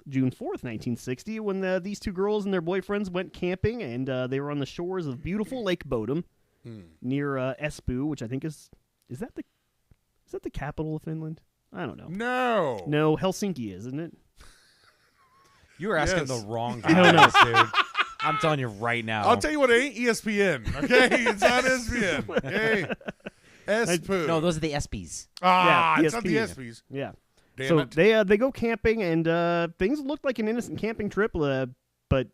[SPEAKER 4] June 4th, 1960, when these two girls and their boyfriends went camping, and they were on the shores of beautiful Lake Bodom near Espoo, which I think is that the capital of Finland? I don't know. No, Helsinki is, isn't it?
[SPEAKER 3] You were asking
[SPEAKER 2] Yes.
[SPEAKER 3] the wrong
[SPEAKER 4] I don't
[SPEAKER 3] guys, dude. I'm telling you right now.
[SPEAKER 2] I'll tell you what, it ain't ESPN. Okay? It's not ESPN. Okay? Espoo.
[SPEAKER 3] No, those are the ESPYs.
[SPEAKER 2] Ah,
[SPEAKER 4] Yeah,
[SPEAKER 2] it's not the
[SPEAKER 4] ESPN.
[SPEAKER 2] ESPYs.
[SPEAKER 4] Yeah.
[SPEAKER 2] Damn
[SPEAKER 4] So
[SPEAKER 2] it.
[SPEAKER 4] they go camping, and things looked like an innocent camping trip, but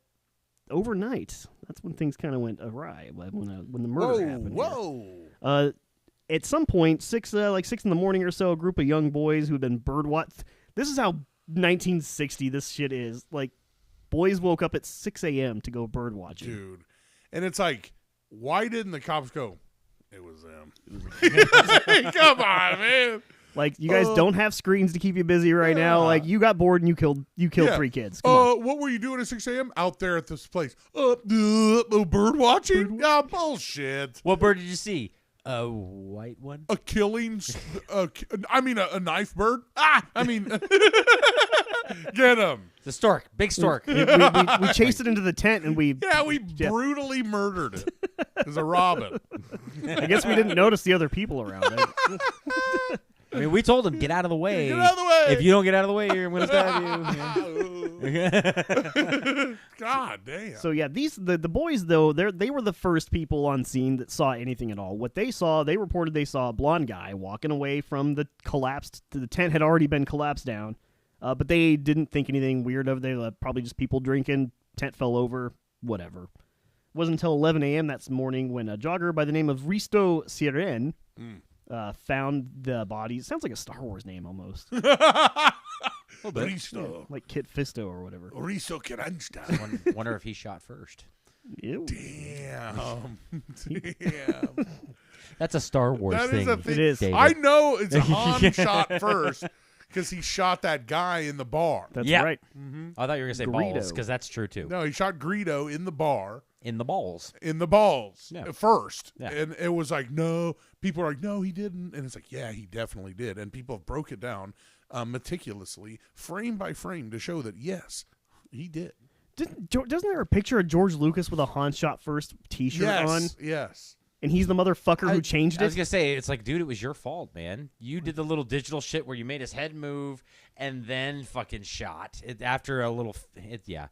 [SPEAKER 4] overnight, that's when things kind of went awry. When the murder happened.
[SPEAKER 2] Whoa.
[SPEAKER 4] At some point, 6 in the morning or so, a group of young boys who had been birdwatched. This is how 1960 this shit is. Like, boys woke up at 6 a.m. to go bird watching.
[SPEAKER 2] Dude. And it's like, why didn't the cops go, it was them? Come on, man.
[SPEAKER 4] Like, you guys don't have screens to keep you busy right now. Like, you got bored and you killed 3 kids. Come on.
[SPEAKER 2] What were you doing at 6 a.m.? Out there at this place. Bird watching? Ah, bullshit.
[SPEAKER 3] What bird did you see? A white one?
[SPEAKER 2] A killing, a knife bird? Get him.
[SPEAKER 3] The stork. Big stork.
[SPEAKER 4] we chased it into the tent and we
[SPEAKER 2] Brutally murdered it. As a robin.
[SPEAKER 4] I guess we didn't notice the other people around.
[SPEAKER 3] I mean, we told him, get out of the way.
[SPEAKER 2] Get out of the way.
[SPEAKER 3] If you don't get out of the way, I'm going to stab you.
[SPEAKER 2] God damn.
[SPEAKER 4] So yeah, the boys though, they were the first people on scene that saw anything at all. What they saw, they reported they saw a blonde guy walking away from the tent had already been collapsed down, but they didn't think anything weird of it. They were probably just people drinking. Tent fell over, whatever. It wasn't until 11 a.m. that morning when a jogger by the name of Risto Siren found the bodies. Sounds like a Star Wars name almost.
[SPEAKER 2] Risto.
[SPEAKER 4] Like Kit Fisto or whatever.
[SPEAKER 2] Risto Kiransta.
[SPEAKER 3] Wonder if he shot first.
[SPEAKER 4] Ew.
[SPEAKER 2] Damn. Damn.
[SPEAKER 3] That's a Star Wars
[SPEAKER 2] That
[SPEAKER 3] thing.
[SPEAKER 2] is a thing.
[SPEAKER 4] It is.
[SPEAKER 3] David.
[SPEAKER 2] I know it's Han shot first because he shot that guy in the bar.
[SPEAKER 4] That's
[SPEAKER 3] Yeah.
[SPEAKER 4] right.
[SPEAKER 3] I thought you were going to say
[SPEAKER 4] Greedo.
[SPEAKER 3] balls, because that's true, too.
[SPEAKER 2] No, he shot Greedo in the bar.
[SPEAKER 3] In the balls.
[SPEAKER 2] In the balls
[SPEAKER 3] Yeah.
[SPEAKER 2] first.
[SPEAKER 3] Yeah.
[SPEAKER 2] And it was like, no. People are like, no, he didn't. And it's like, yeah, he definitely did. And people have broke it down meticulously, frame by frame, to show that, yes, he did.
[SPEAKER 4] Doesn't there a picture of George Lucas with a Han shot first T-shirt on,
[SPEAKER 2] Yes.
[SPEAKER 4] and he's the motherfucker who changed
[SPEAKER 3] I was
[SPEAKER 4] it?
[SPEAKER 3] going to say, it's like, dude, it was your fault, man. You did the little digital shit where you made his head move and then fucking shot it after a little. Yeah.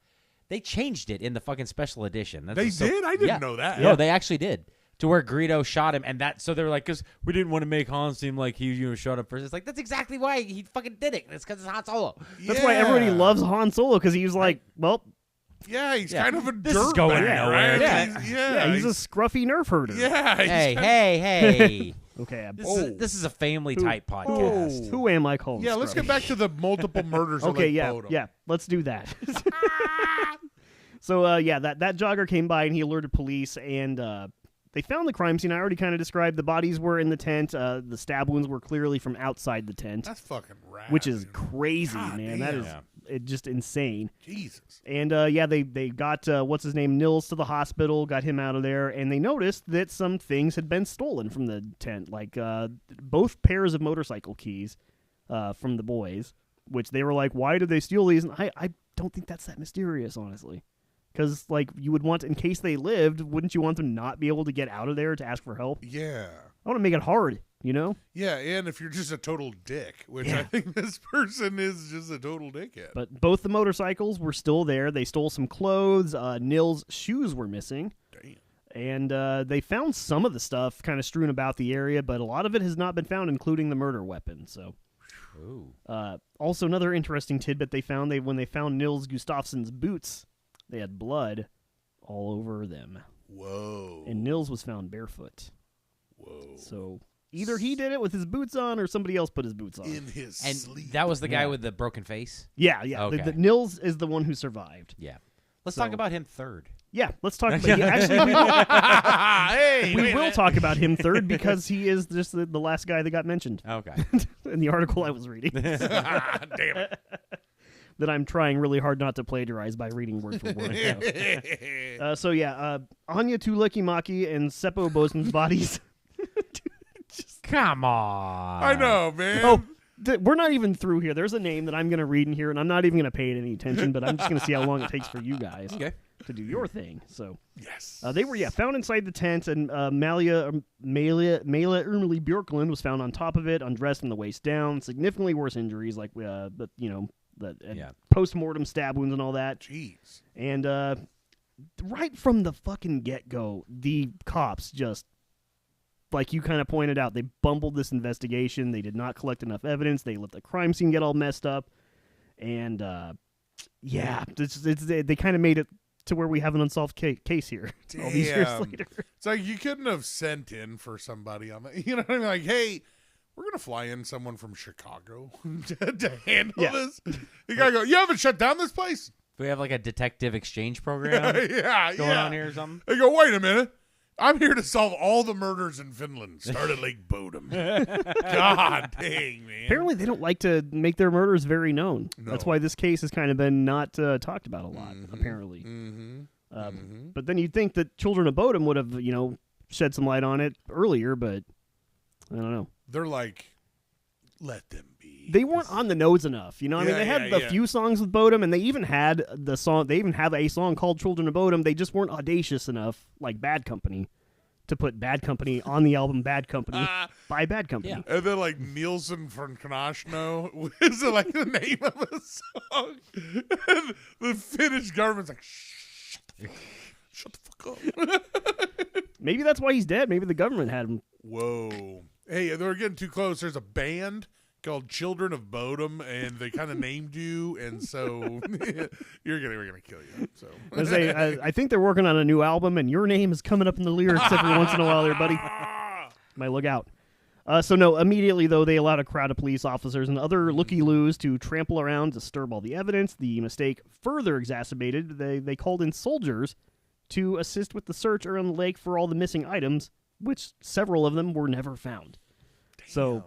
[SPEAKER 3] They changed it in the fucking special edition.
[SPEAKER 2] They did? I didn't know that.
[SPEAKER 3] No, they actually did. To where Greedo shot him, and so they were like, because we didn't want to make Han seem like he shot him first. It's like, that's exactly why he fucking did it. It's because it's Han Solo.
[SPEAKER 4] That's why everybody loves Han Solo, because he was like, well,
[SPEAKER 2] Yeah, he's
[SPEAKER 3] Yeah.
[SPEAKER 2] kind of a
[SPEAKER 3] This is
[SPEAKER 2] dirtbag,
[SPEAKER 3] going
[SPEAKER 2] right?
[SPEAKER 3] nowhere.
[SPEAKER 4] Yeah.
[SPEAKER 2] He's,
[SPEAKER 4] He's a scruffy nerf herder.
[SPEAKER 2] yeah. he's
[SPEAKER 3] Hey,
[SPEAKER 2] kinda-
[SPEAKER 3] hey.
[SPEAKER 4] Okay.
[SPEAKER 3] This is a family type podcast.
[SPEAKER 4] Who am I calling?
[SPEAKER 2] Yeah, let's
[SPEAKER 4] scruffy?
[SPEAKER 2] get back to the multiple murders.
[SPEAKER 4] Okay,
[SPEAKER 2] of Lake
[SPEAKER 4] yeah,
[SPEAKER 2] Bodom.
[SPEAKER 4] yeah. Let's do that. So, that jogger came by and he alerted police, and they found the crime scene. I already kind of described. The bodies were in the tent. The stab wounds were clearly from outside the tent,
[SPEAKER 2] That's fucking rad.
[SPEAKER 4] which is
[SPEAKER 2] dude.
[SPEAKER 4] crazy,
[SPEAKER 2] God
[SPEAKER 4] man. That is just insane.
[SPEAKER 2] Jesus.
[SPEAKER 4] And they got what's his name, Nils, to the hospital, got him out of there, and they noticed that some things had been stolen from the tent, like both pairs of motorcycle keys from the boys, which they were like, why did they steal these? And I don't think that's that mysterious, honestly. Because, like, you would want, in case they lived, wouldn't you want them not be able to get out of there to ask for help?
[SPEAKER 2] Yeah.
[SPEAKER 4] I want to make it hard, you know?
[SPEAKER 2] Yeah, and if you're just a total dick, which
[SPEAKER 4] Yeah.
[SPEAKER 2] I think this person is just a total dickhead.
[SPEAKER 4] But both the motorcycles were still there. They stole some clothes. Nils' shoes were missing.
[SPEAKER 2] Damn.
[SPEAKER 4] And they found some of the stuff kind of strewn about the area, but a lot of it has not been found, including the murder weapon. So, also another interesting tidbit they found: when they found Nils Gustafsson's boots, they had blood all over them,
[SPEAKER 2] Whoa.
[SPEAKER 4] and Nils was found barefoot.
[SPEAKER 2] Whoa.
[SPEAKER 4] So either he did it with his boots on, or somebody else put his boots on.
[SPEAKER 2] In his
[SPEAKER 3] And
[SPEAKER 2] sleep.
[SPEAKER 3] that was the guy
[SPEAKER 4] Yeah.
[SPEAKER 3] with the broken face?
[SPEAKER 4] Yeah.
[SPEAKER 3] Okay.
[SPEAKER 4] The Nils is the one who survived.
[SPEAKER 3] Yeah. Let's
[SPEAKER 4] So-
[SPEAKER 3] talk about him third.
[SPEAKER 4] Yeah, let's talk about. Yeah, actually,
[SPEAKER 2] Hey,
[SPEAKER 4] we
[SPEAKER 2] wait a
[SPEAKER 4] will
[SPEAKER 2] minute.
[SPEAKER 4] talk about him third because he is just the last guy that got mentioned
[SPEAKER 3] Okay.
[SPEAKER 4] in the article I was reading.
[SPEAKER 2] Damn it.
[SPEAKER 4] That I'm trying really hard not to plagiarize by reading word for word. So Anya Tulikimaki and Seppo Bozeman's bodies.
[SPEAKER 3] Come on.
[SPEAKER 2] I know, man.
[SPEAKER 4] Oh, we're not even through here. There's a name that I'm going to read in here, and I'm not even going to pay it any attention, but I'm just going to see how long it takes for you guys
[SPEAKER 3] Okay.
[SPEAKER 4] to do your thing. So
[SPEAKER 2] Yes.
[SPEAKER 4] they were found inside the tent, and Malia Ermeli Björklund was found on top of it, undressed from the waist down. Significantly worse injuries, like post-mortem stab wounds and all that.
[SPEAKER 2] Jeez.
[SPEAKER 4] And right from the fucking get-go, the cops just, like you kind of pointed out, they bumbled this investigation. They did not collect enough evidence. They let the crime scene get all messed up. And, they kind of made it to where we have an unsolved case here all these years
[SPEAKER 2] Damn.
[SPEAKER 4] later.
[SPEAKER 2] It's like you couldn't have sent in for somebody on that. You know what I mean? Like, hey, we're going to fly in someone from Chicago to handle this. You got to go, you haven't shut down this place?
[SPEAKER 3] Do we have like a detective exchange program
[SPEAKER 2] yeah.
[SPEAKER 3] going on here or something?
[SPEAKER 2] They go, wait a minute. I'm here to solve all the murders in Finland. Start at Lake Bodom. God dang, man.
[SPEAKER 4] Apparently, they don't like to make their murders very known.
[SPEAKER 2] No.
[SPEAKER 4] That's why this case has kind of been not talked about a lot, apparently.
[SPEAKER 2] Mm-hmm.
[SPEAKER 4] But then you'd think that Children of Bodom would have, shed some light on it earlier, but I don't know.
[SPEAKER 2] They're like, let them be.
[SPEAKER 4] They weren't on the nose enough, I mean, they had a few songs with Bodom, and they even had the song. They even have a song called "Children of Bodom." They just weren't audacious enough, like Bad Company, to put Bad Company on the album "Bad Company" by Bad Company.
[SPEAKER 3] Yeah.
[SPEAKER 2] And then like Nielsen from Knoshno is like the name of the song. And the Finnish government's like, shut the fuck up.
[SPEAKER 4] Maybe that's why he's dead. Maybe the government had him.
[SPEAKER 2] Whoa. Hey, they're getting too close. There's a band called Children of Bodom, and they kind of named you, and so we're gonna kill you. So
[SPEAKER 4] I think they're working on a new album, and your name is coming up in the lyrics every once in a while there, buddy. Might look out. Immediately, though, they allowed a crowd of police officers and other looky-loos to trample around, disturb all the evidence. The mistake further exacerbated. They called in soldiers to assist with the search around the lake for all the missing items, which several of them were never found.
[SPEAKER 2] Damn.
[SPEAKER 4] So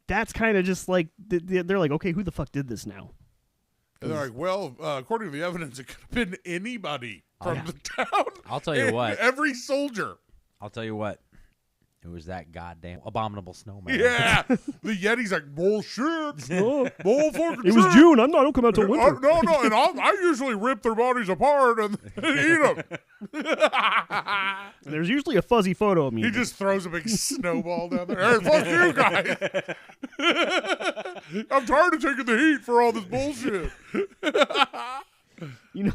[SPEAKER 4] that's kind of just like, they're like, okay, who the fuck did this now?
[SPEAKER 2] And they're like, well, according to the evidence, it could have been anybody from the town.
[SPEAKER 3] I'll tell you what.
[SPEAKER 2] Every soldier.
[SPEAKER 3] I'll tell you what. It was that goddamn abominable snowman.
[SPEAKER 2] Yeah. The Yeti's like, bullshit.
[SPEAKER 4] Oh,
[SPEAKER 2] Bull fucking
[SPEAKER 4] it was
[SPEAKER 2] shit.
[SPEAKER 4] June. I don't come out till winter.
[SPEAKER 2] No, and I usually rip their bodies apart and eat them.
[SPEAKER 4] There's usually a fuzzy photo of me.
[SPEAKER 2] He just throws a big snowball down there. Hey, fuck you guys. I'm tired of taking the heat for all this bullshit.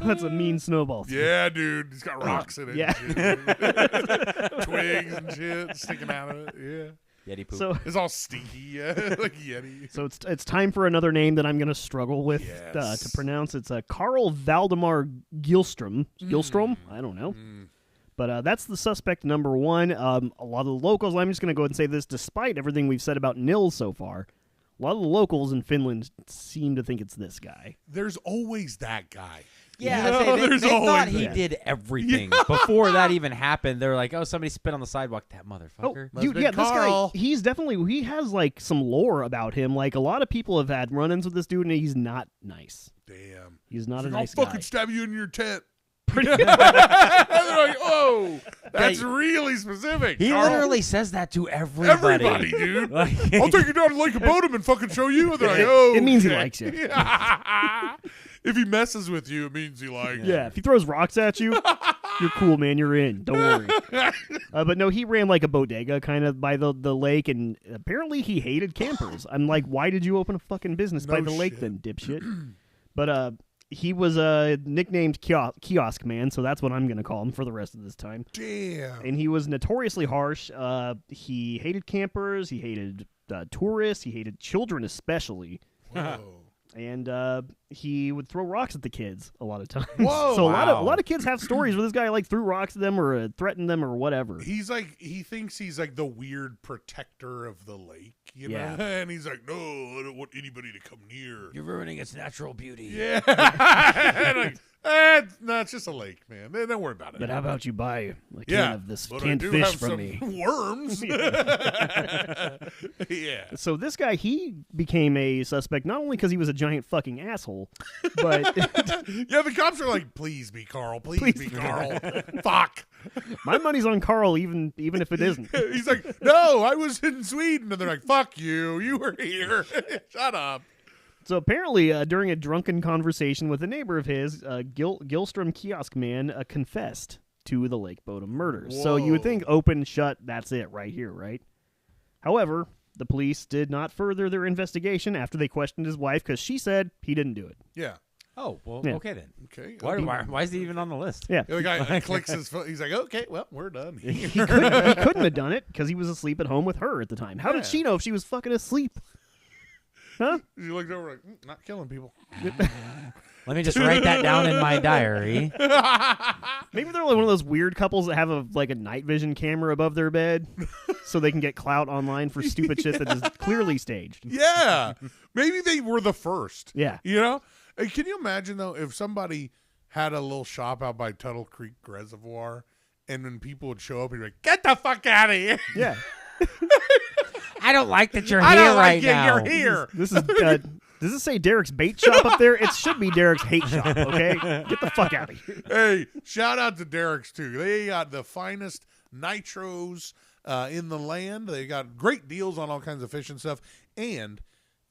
[SPEAKER 4] That's a mean snowball.
[SPEAKER 2] Yeah, dude. He's got rocks in it.
[SPEAKER 4] Yeah.
[SPEAKER 2] And shit. Twigs and shit sticking out of it. Yeah.
[SPEAKER 3] Yeti poop.
[SPEAKER 4] So
[SPEAKER 2] It's all stinky, like Yeti.
[SPEAKER 4] So it's time for another name that I'm going to struggle with
[SPEAKER 2] Yes.
[SPEAKER 4] to pronounce. It's Carl Valdemar Gilstrom. Gilstrom? I don't know. But that's the suspect number one. A lot of the locals, I'm just going to go ahead and say this, despite everything we've said about Nils so far, a lot of the locals in Finland seem to think it's this guy.
[SPEAKER 2] There's always that guy.
[SPEAKER 3] Yeah,
[SPEAKER 2] You
[SPEAKER 3] I say
[SPEAKER 2] know,
[SPEAKER 3] they
[SPEAKER 2] there's
[SPEAKER 3] thought
[SPEAKER 2] always
[SPEAKER 3] he
[SPEAKER 2] that.
[SPEAKER 3] did everything before that even happened. They're like, "Oh, somebody spit on the sidewalk." That
[SPEAKER 4] Oh,
[SPEAKER 3] motherfucker.
[SPEAKER 4] dude,
[SPEAKER 2] been
[SPEAKER 4] yeah, this
[SPEAKER 2] Carl.
[SPEAKER 4] guy, he has like some lore about him. Like a lot of people have had run-ins with this dude, and he's not nice.
[SPEAKER 2] Damn.
[SPEAKER 4] He's not a
[SPEAKER 2] I'll
[SPEAKER 4] nice
[SPEAKER 2] fucking
[SPEAKER 4] guy.
[SPEAKER 2] stab you in your tent. And they're like, oh, that's really specific.
[SPEAKER 3] He
[SPEAKER 2] Carl.
[SPEAKER 3] literally says that to everybody.
[SPEAKER 2] Everybody, dude.
[SPEAKER 3] Like-
[SPEAKER 2] I'll take you down to Lake Bodom and fucking show you. And they're like, oh,
[SPEAKER 4] It means he
[SPEAKER 2] okay.
[SPEAKER 4] likes you.
[SPEAKER 2] If he messes with you, it means he likes you.
[SPEAKER 4] Yeah, if he throws rocks at you, you're cool, man. You're in. Don't worry. But no, he ran like a bodega kind of by the lake, and apparently he hated campers. I'm like, why did you open a fucking business by
[SPEAKER 2] No
[SPEAKER 4] the lake
[SPEAKER 2] shit.
[SPEAKER 4] then, dipshit? But he was nicknamed Kiosk Man, so that's what I'm going to call him for the rest of this time.
[SPEAKER 2] Damn.
[SPEAKER 4] And he was notoriously harsh. He hated campers. He hated tourists. He hated children especially.
[SPEAKER 2] Whoa.
[SPEAKER 4] And he would throw rocks at the kids a lot of times.
[SPEAKER 2] Whoa,
[SPEAKER 4] so a
[SPEAKER 3] wow.
[SPEAKER 4] lot of kids have stories where this guy like threw rocks at them or threatened them or whatever.
[SPEAKER 2] He thinks he's like the weird protector of the lake, you know?
[SPEAKER 4] Yeah.
[SPEAKER 2] And he's like, no, I don't want anybody to come near.
[SPEAKER 3] You're ruining its natural beauty.
[SPEAKER 2] Yeah. Like, no, it's just a lake, man. Don't worry about it.
[SPEAKER 4] But how about you buy a can
[SPEAKER 2] yeah,
[SPEAKER 4] of this
[SPEAKER 2] but
[SPEAKER 4] canned
[SPEAKER 2] I do
[SPEAKER 4] fish
[SPEAKER 2] have
[SPEAKER 4] from
[SPEAKER 2] some
[SPEAKER 4] me?
[SPEAKER 2] worms. Yeah.
[SPEAKER 4] So this guy, he became a suspect not only because he was a giant fucking asshole, but
[SPEAKER 2] Yeah, the cops are like, please be Carl. Please be Carl. Fuck.
[SPEAKER 4] my money's on Carl, even if it isn't.
[SPEAKER 2] He's like, no, I was in Sweden. And they're like, fuck you. You were here. Shut up.
[SPEAKER 4] So apparently, during a drunken conversation with a neighbor of his, Gilstrom Kiosk Man confessed to the Lake Bodom murders. So you would
[SPEAKER 2] Whoa.
[SPEAKER 4] think open, shut, that's it right here, right? However, the police did not further their investigation after they questioned his wife because she said he didn't do it.
[SPEAKER 2] Yeah.
[SPEAKER 3] Oh, well,
[SPEAKER 4] Yeah.
[SPEAKER 3] okay then.
[SPEAKER 2] Okay.
[SPEAKER 3] Why is he even on the list?
[SPEAKER 4] Yeah.
[SPEAKER 2] The guy clicks his phone. He's like, okay, well, we're done.
[SPEAKER 4] He couldn't have done it because he was asleep at home with her at the time. How
[SPEAKER 2] Yeah.
[SPEAKER 4] did she know if she was fucking asleep? Huh?
[SPEAKER 2] She looked over like, not killing people.
[SPEAKER 3] Let me just write that down in my diary.
[SPEAKER 4] Maybe they're like one of those weird couples that have a night vision camera above their bed so they can get clout online for stupid shit that is clearly staged.
[SPEAKER 2] Yeah. Maybe they were the first.
[SPEAKER 4] Yeah.
[SPEAKER 2] You know? Hey, can you imagine, though, if somebody had a little shop out by Tuttle Creek Reservoir and then people would show up and be like, get the fuck out of here.
[SPEAKER 4] Yeah.
[SPEAKER 3] I don't like that you're
[SPEAKER 2] I
[SPEAKER 3] here
[SPEAKER 2] don't
[SPEAKER 3] right
[SPEAKER 2] like you.
[SPEAKER 3] now.
[SPEAKER 2] You're here.
[SPEAKER 4] This is does this say Derek's bait shop up there? It should be Derek's hate shop, okay? Get the fuck out of here.
[SPEAKER 2] Hey, shout out to Derek's, too. They got the finest nitros in the land. They got great deals on all kinds of fish and stuff. And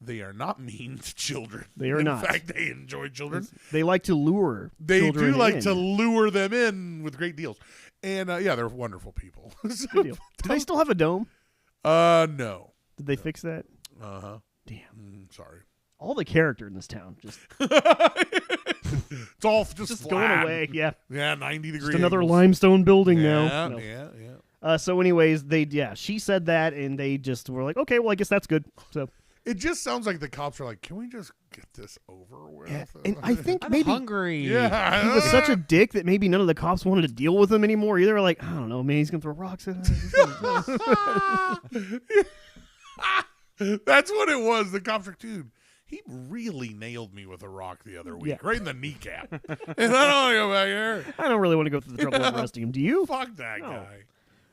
[SPEAKER 2] they are not mean to children.
[SPEAKER 4] They are
[SPEAKER 2] in
[SPEAKER 4] not.
[SPEAKER 2] In fact, they enjoy children.
[SPEAKER 4] They like to lure
[SPEAKER 2] They
[SPEAKER 4] children
[SPEAKER 2] do like
[SPEAKER 4] in.
[SPEAKER 2] to lure them in with great deals. And, yeah, they're wonderful people. So-
[SPEAKER 4] Good deal. Do they still have a dome?
[SPEAKER 2] No.
[SPEAKER 4] Did they fix that?
[SPEAKER 2] Uh-huh.
[SPEAKER 4] Damn.
[SPEAKER 2] Sorry.
[SPEAKER 4] All the character in this town just
[SPEAKER 2] It's all just
[SPEAKER 4] going
[SPEAKER 2] flat.
[SPEAKER 4] away. Yeah.
[SPEAKER 2] Yeah, 90 degrees.
[SPEAKER 4] Just another limestone building
[SPEAKER 2] Yeah,
[SPEAKER 4] now. No.
[SPEAKER 2] yeah.
[SPEAKER 4] So anyways, she said that and they just were like, okay, well, I guess that's good. So
[SPEAKER 2] It just sounds like the cops are like, can we just get this over with?
[SPEAKER 4] and I think
[SPEAKER 3] I'm
[SPEAKER 4] maybe
[SPEAKER 3] hungry.
[SPEAKER 2] Yeah.
[SPEAKER 4] he was such a dick that maybe none of the cops wanted to deal with him anymore either. Like, I don't know, man, he's gonna throw rocks at us.
[SPEAKER 2] That's what it was. The cops are like, dude, he really nailed me with a rock the other week,
[SPEAKER 4] Yeah.
[SPEAKER 2] right in the kneecap. And I don't want to go back here.
[SPEAKER 4] I don't really want to go through the trouble of arresting him. Do you?
[SPEAKER 2] Fuck that
[SPEAKER 4] No.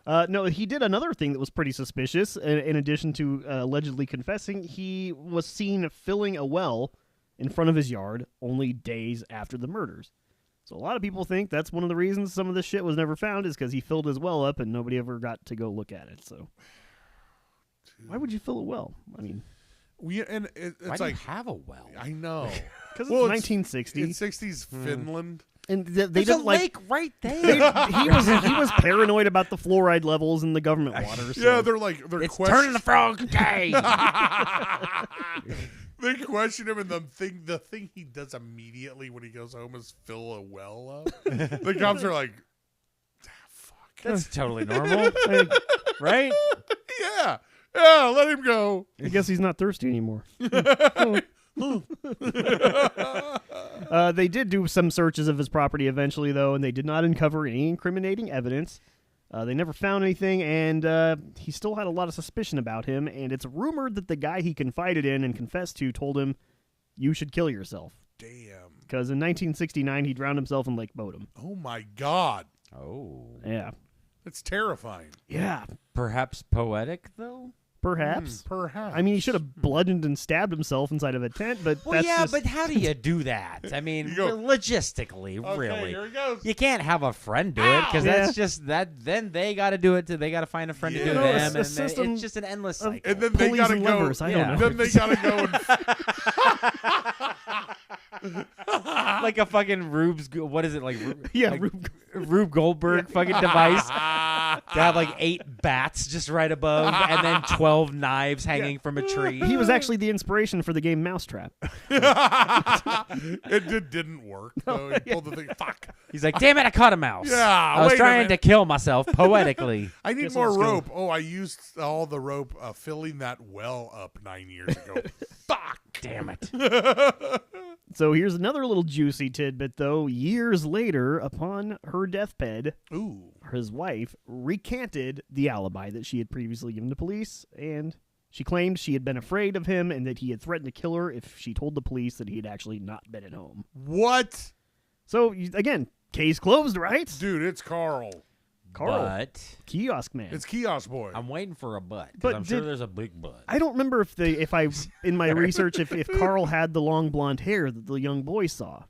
[SPEAKER 2] guy.
[SPEAKER 4] No, he did another thing that was pretty suspicious. In addition to allegedly confessing, he was seen filling a well in front of his yard only days after the murders. So a lot of people think that's one of the reasons some of this shit was never found is because he filled his well up and nobody ever got to go look at it. So why would you fill a well? I mean,
[SPEAKER 2] It's
[SPEAKER 3] Why do
[SPEAKER 2] like,
[SPEAKER 3] you have a well?
[SPEAKER 2] I know.
[SPEAKER 4] because
[SPEAKER 2] Well,
[SPEAKER 4] it's
[SPEAKER 2] it's-
[SPEAKER 4] 1960,
[SPEAKER 2] In 60s Finland.
[SPEAKER 4] and they
[SPEAKER 3] There's
[SPEAKER 4] didn't
[SPEAKER 3] a
[SPEAKER 4] like.
[SPEAKER 3] lake right there.
[SPEAKER 4] He was paranoid about the fluoride levels in the government water. So.
[SPEAKER 2] Yeah, they're
[SPEAKER 3] It's turning the frog gay.
[SPEAKER 2] They question him, and the thing he does immediately when he goes home is fill a well up. The cops are like, fuck.
[SPEAKER 3] That's totally normal, right?
[SPEAKER 2] Yeah. Yeah, let him go.
[SPEAKER 4] I guess he's not thirsty anymore. They did do some searches of his property eventually, though, and they did not uncover any incriminating evidence. They never found anything, and he still had a lot of suspicion about him, and it's rumored that the guy he confided in and confessed to told him, "You should kill yourself."
[SPEAKER 2] Damn.
[SPEAKER 4] Because in 1969, he drowned himself in Lake Bodom.
[SPEAKER 2] Oh, my God.
[SPEAKER 3] Oh.
[SPEAKER 4] Yeah.
[SPEAKER 2] That's terrifying.
[SPEAKER 4] Yeah.
[SPEAKER 3] Perhaps poetic, though?
[SPEAKER 4] Perhaps.
[SPEAKER 2] Perhaps.
[SPEAKER 4] I mean, he should have bludgeoned and stabbed himself inside of a tent, but
[SPEAKER 3] Well,
[SPEAKER 4] that's
[SPEAKER 3] yeah,
[SPEAKER 4] just...
[SPEAKER 3] but how do you do that? I mean,
[SPEAKER 2] You go-
[SPEAKER 3] logistically,
[SPEAKER 2] Okay,
[SPEAKER 3] really.
[SPEAKER 2] here he goes.
[SPEAKER 3] You can't have a friend do it because
[SPEAKER 4] Yeah.
[SPEAKER 3] that's just that. Then they got to do it. They got to find a friend to do
[SPEAKER 2] You know,
[SPEAKER 3] them,
[SPEAKER 4] a
[SPEAKER 3] and
[SPEAKER 4] system
[SPEAKER 3] it's just an endless
[SPEAKER 4] of-
[SPEAKER 3] cycle.
[SPEAKER 2] And then they
[SPEAKER 4] Pulleys
[SPEAKER 2] gotta
[SPEAKER 4] and
[SPEAKER 2] go.
[SPEAKER 4] levers, I
[SPEAKER 3] yeah.
[SPEAKER 4] don't know.
[SPEAKER 2] Then they gotta go and
[SPEAKER 3] like a fucking what is it like?
[SPEAKER 4] Yeah,
[SPEAKER 3] like
[SPEAKER 4] Rube-
[SPEAKER 3] Rube Goldberg fucking device to have like 8 bats just right above, and then 12 knives hanging from a tree.
[SPEAKER 4] He was actually the inspiration for the game Mousetrap.
[SPEAKER 2] it didn't work. So he pulled the thing. Fuck.
[SPEAKER 3] He's like, "Damn it, I caught a mouse.
[SPEAKER 2] Yeah,
[SPEAKER 3] I was
[SPEAKER 2] wait a
[SPEAKER 3] trying to
[SPEAKER 2] minute.
[SPEAKER 3] kill myself poetically."
[SPEAKER 2] I need
[SPEAKER 4] Guess
[SPEAKER 2] more
[SPEAKER 4] let's go.
[SPEAKER 2] rope. Oh, I used all the rope filling that well up 9 years ago. Fuck.
[SPEAKER 3] Damn it.
[SPEAKER 4] So here's another little juicy tidbit, though. Years later, upon her deathbed,
[SPEAKER 2] Ooh.
[SPEAKER 4] his wife recanted the alibi that she had previously given to police, and she claimed she had been afraid of him and that he had threatened to kill her if she told the police that he had actually not been at home.
[SPEAKER 2] What?
[SPEAKER 4] So, again, case closed, right?
[SPEAKER 2] Dude, it's Carl.
[SPEAKER 4] Carl,
[SPEAKER 3] But
[SPEAKER 4] kiosk man.
[SPEAKER 2] It's Kiosk Boy.
[SPEAKER 3] I'm waiting for a butt
[SPEAKER 4] But
[SPEAKER 3] because I'm sure
[SPEAKER 4] did-
[SPEAKER 3] there's a big butt.
[SPEAKER 4] I don't remember if I in my research if Carl had the long blonde hair that the young boy saw.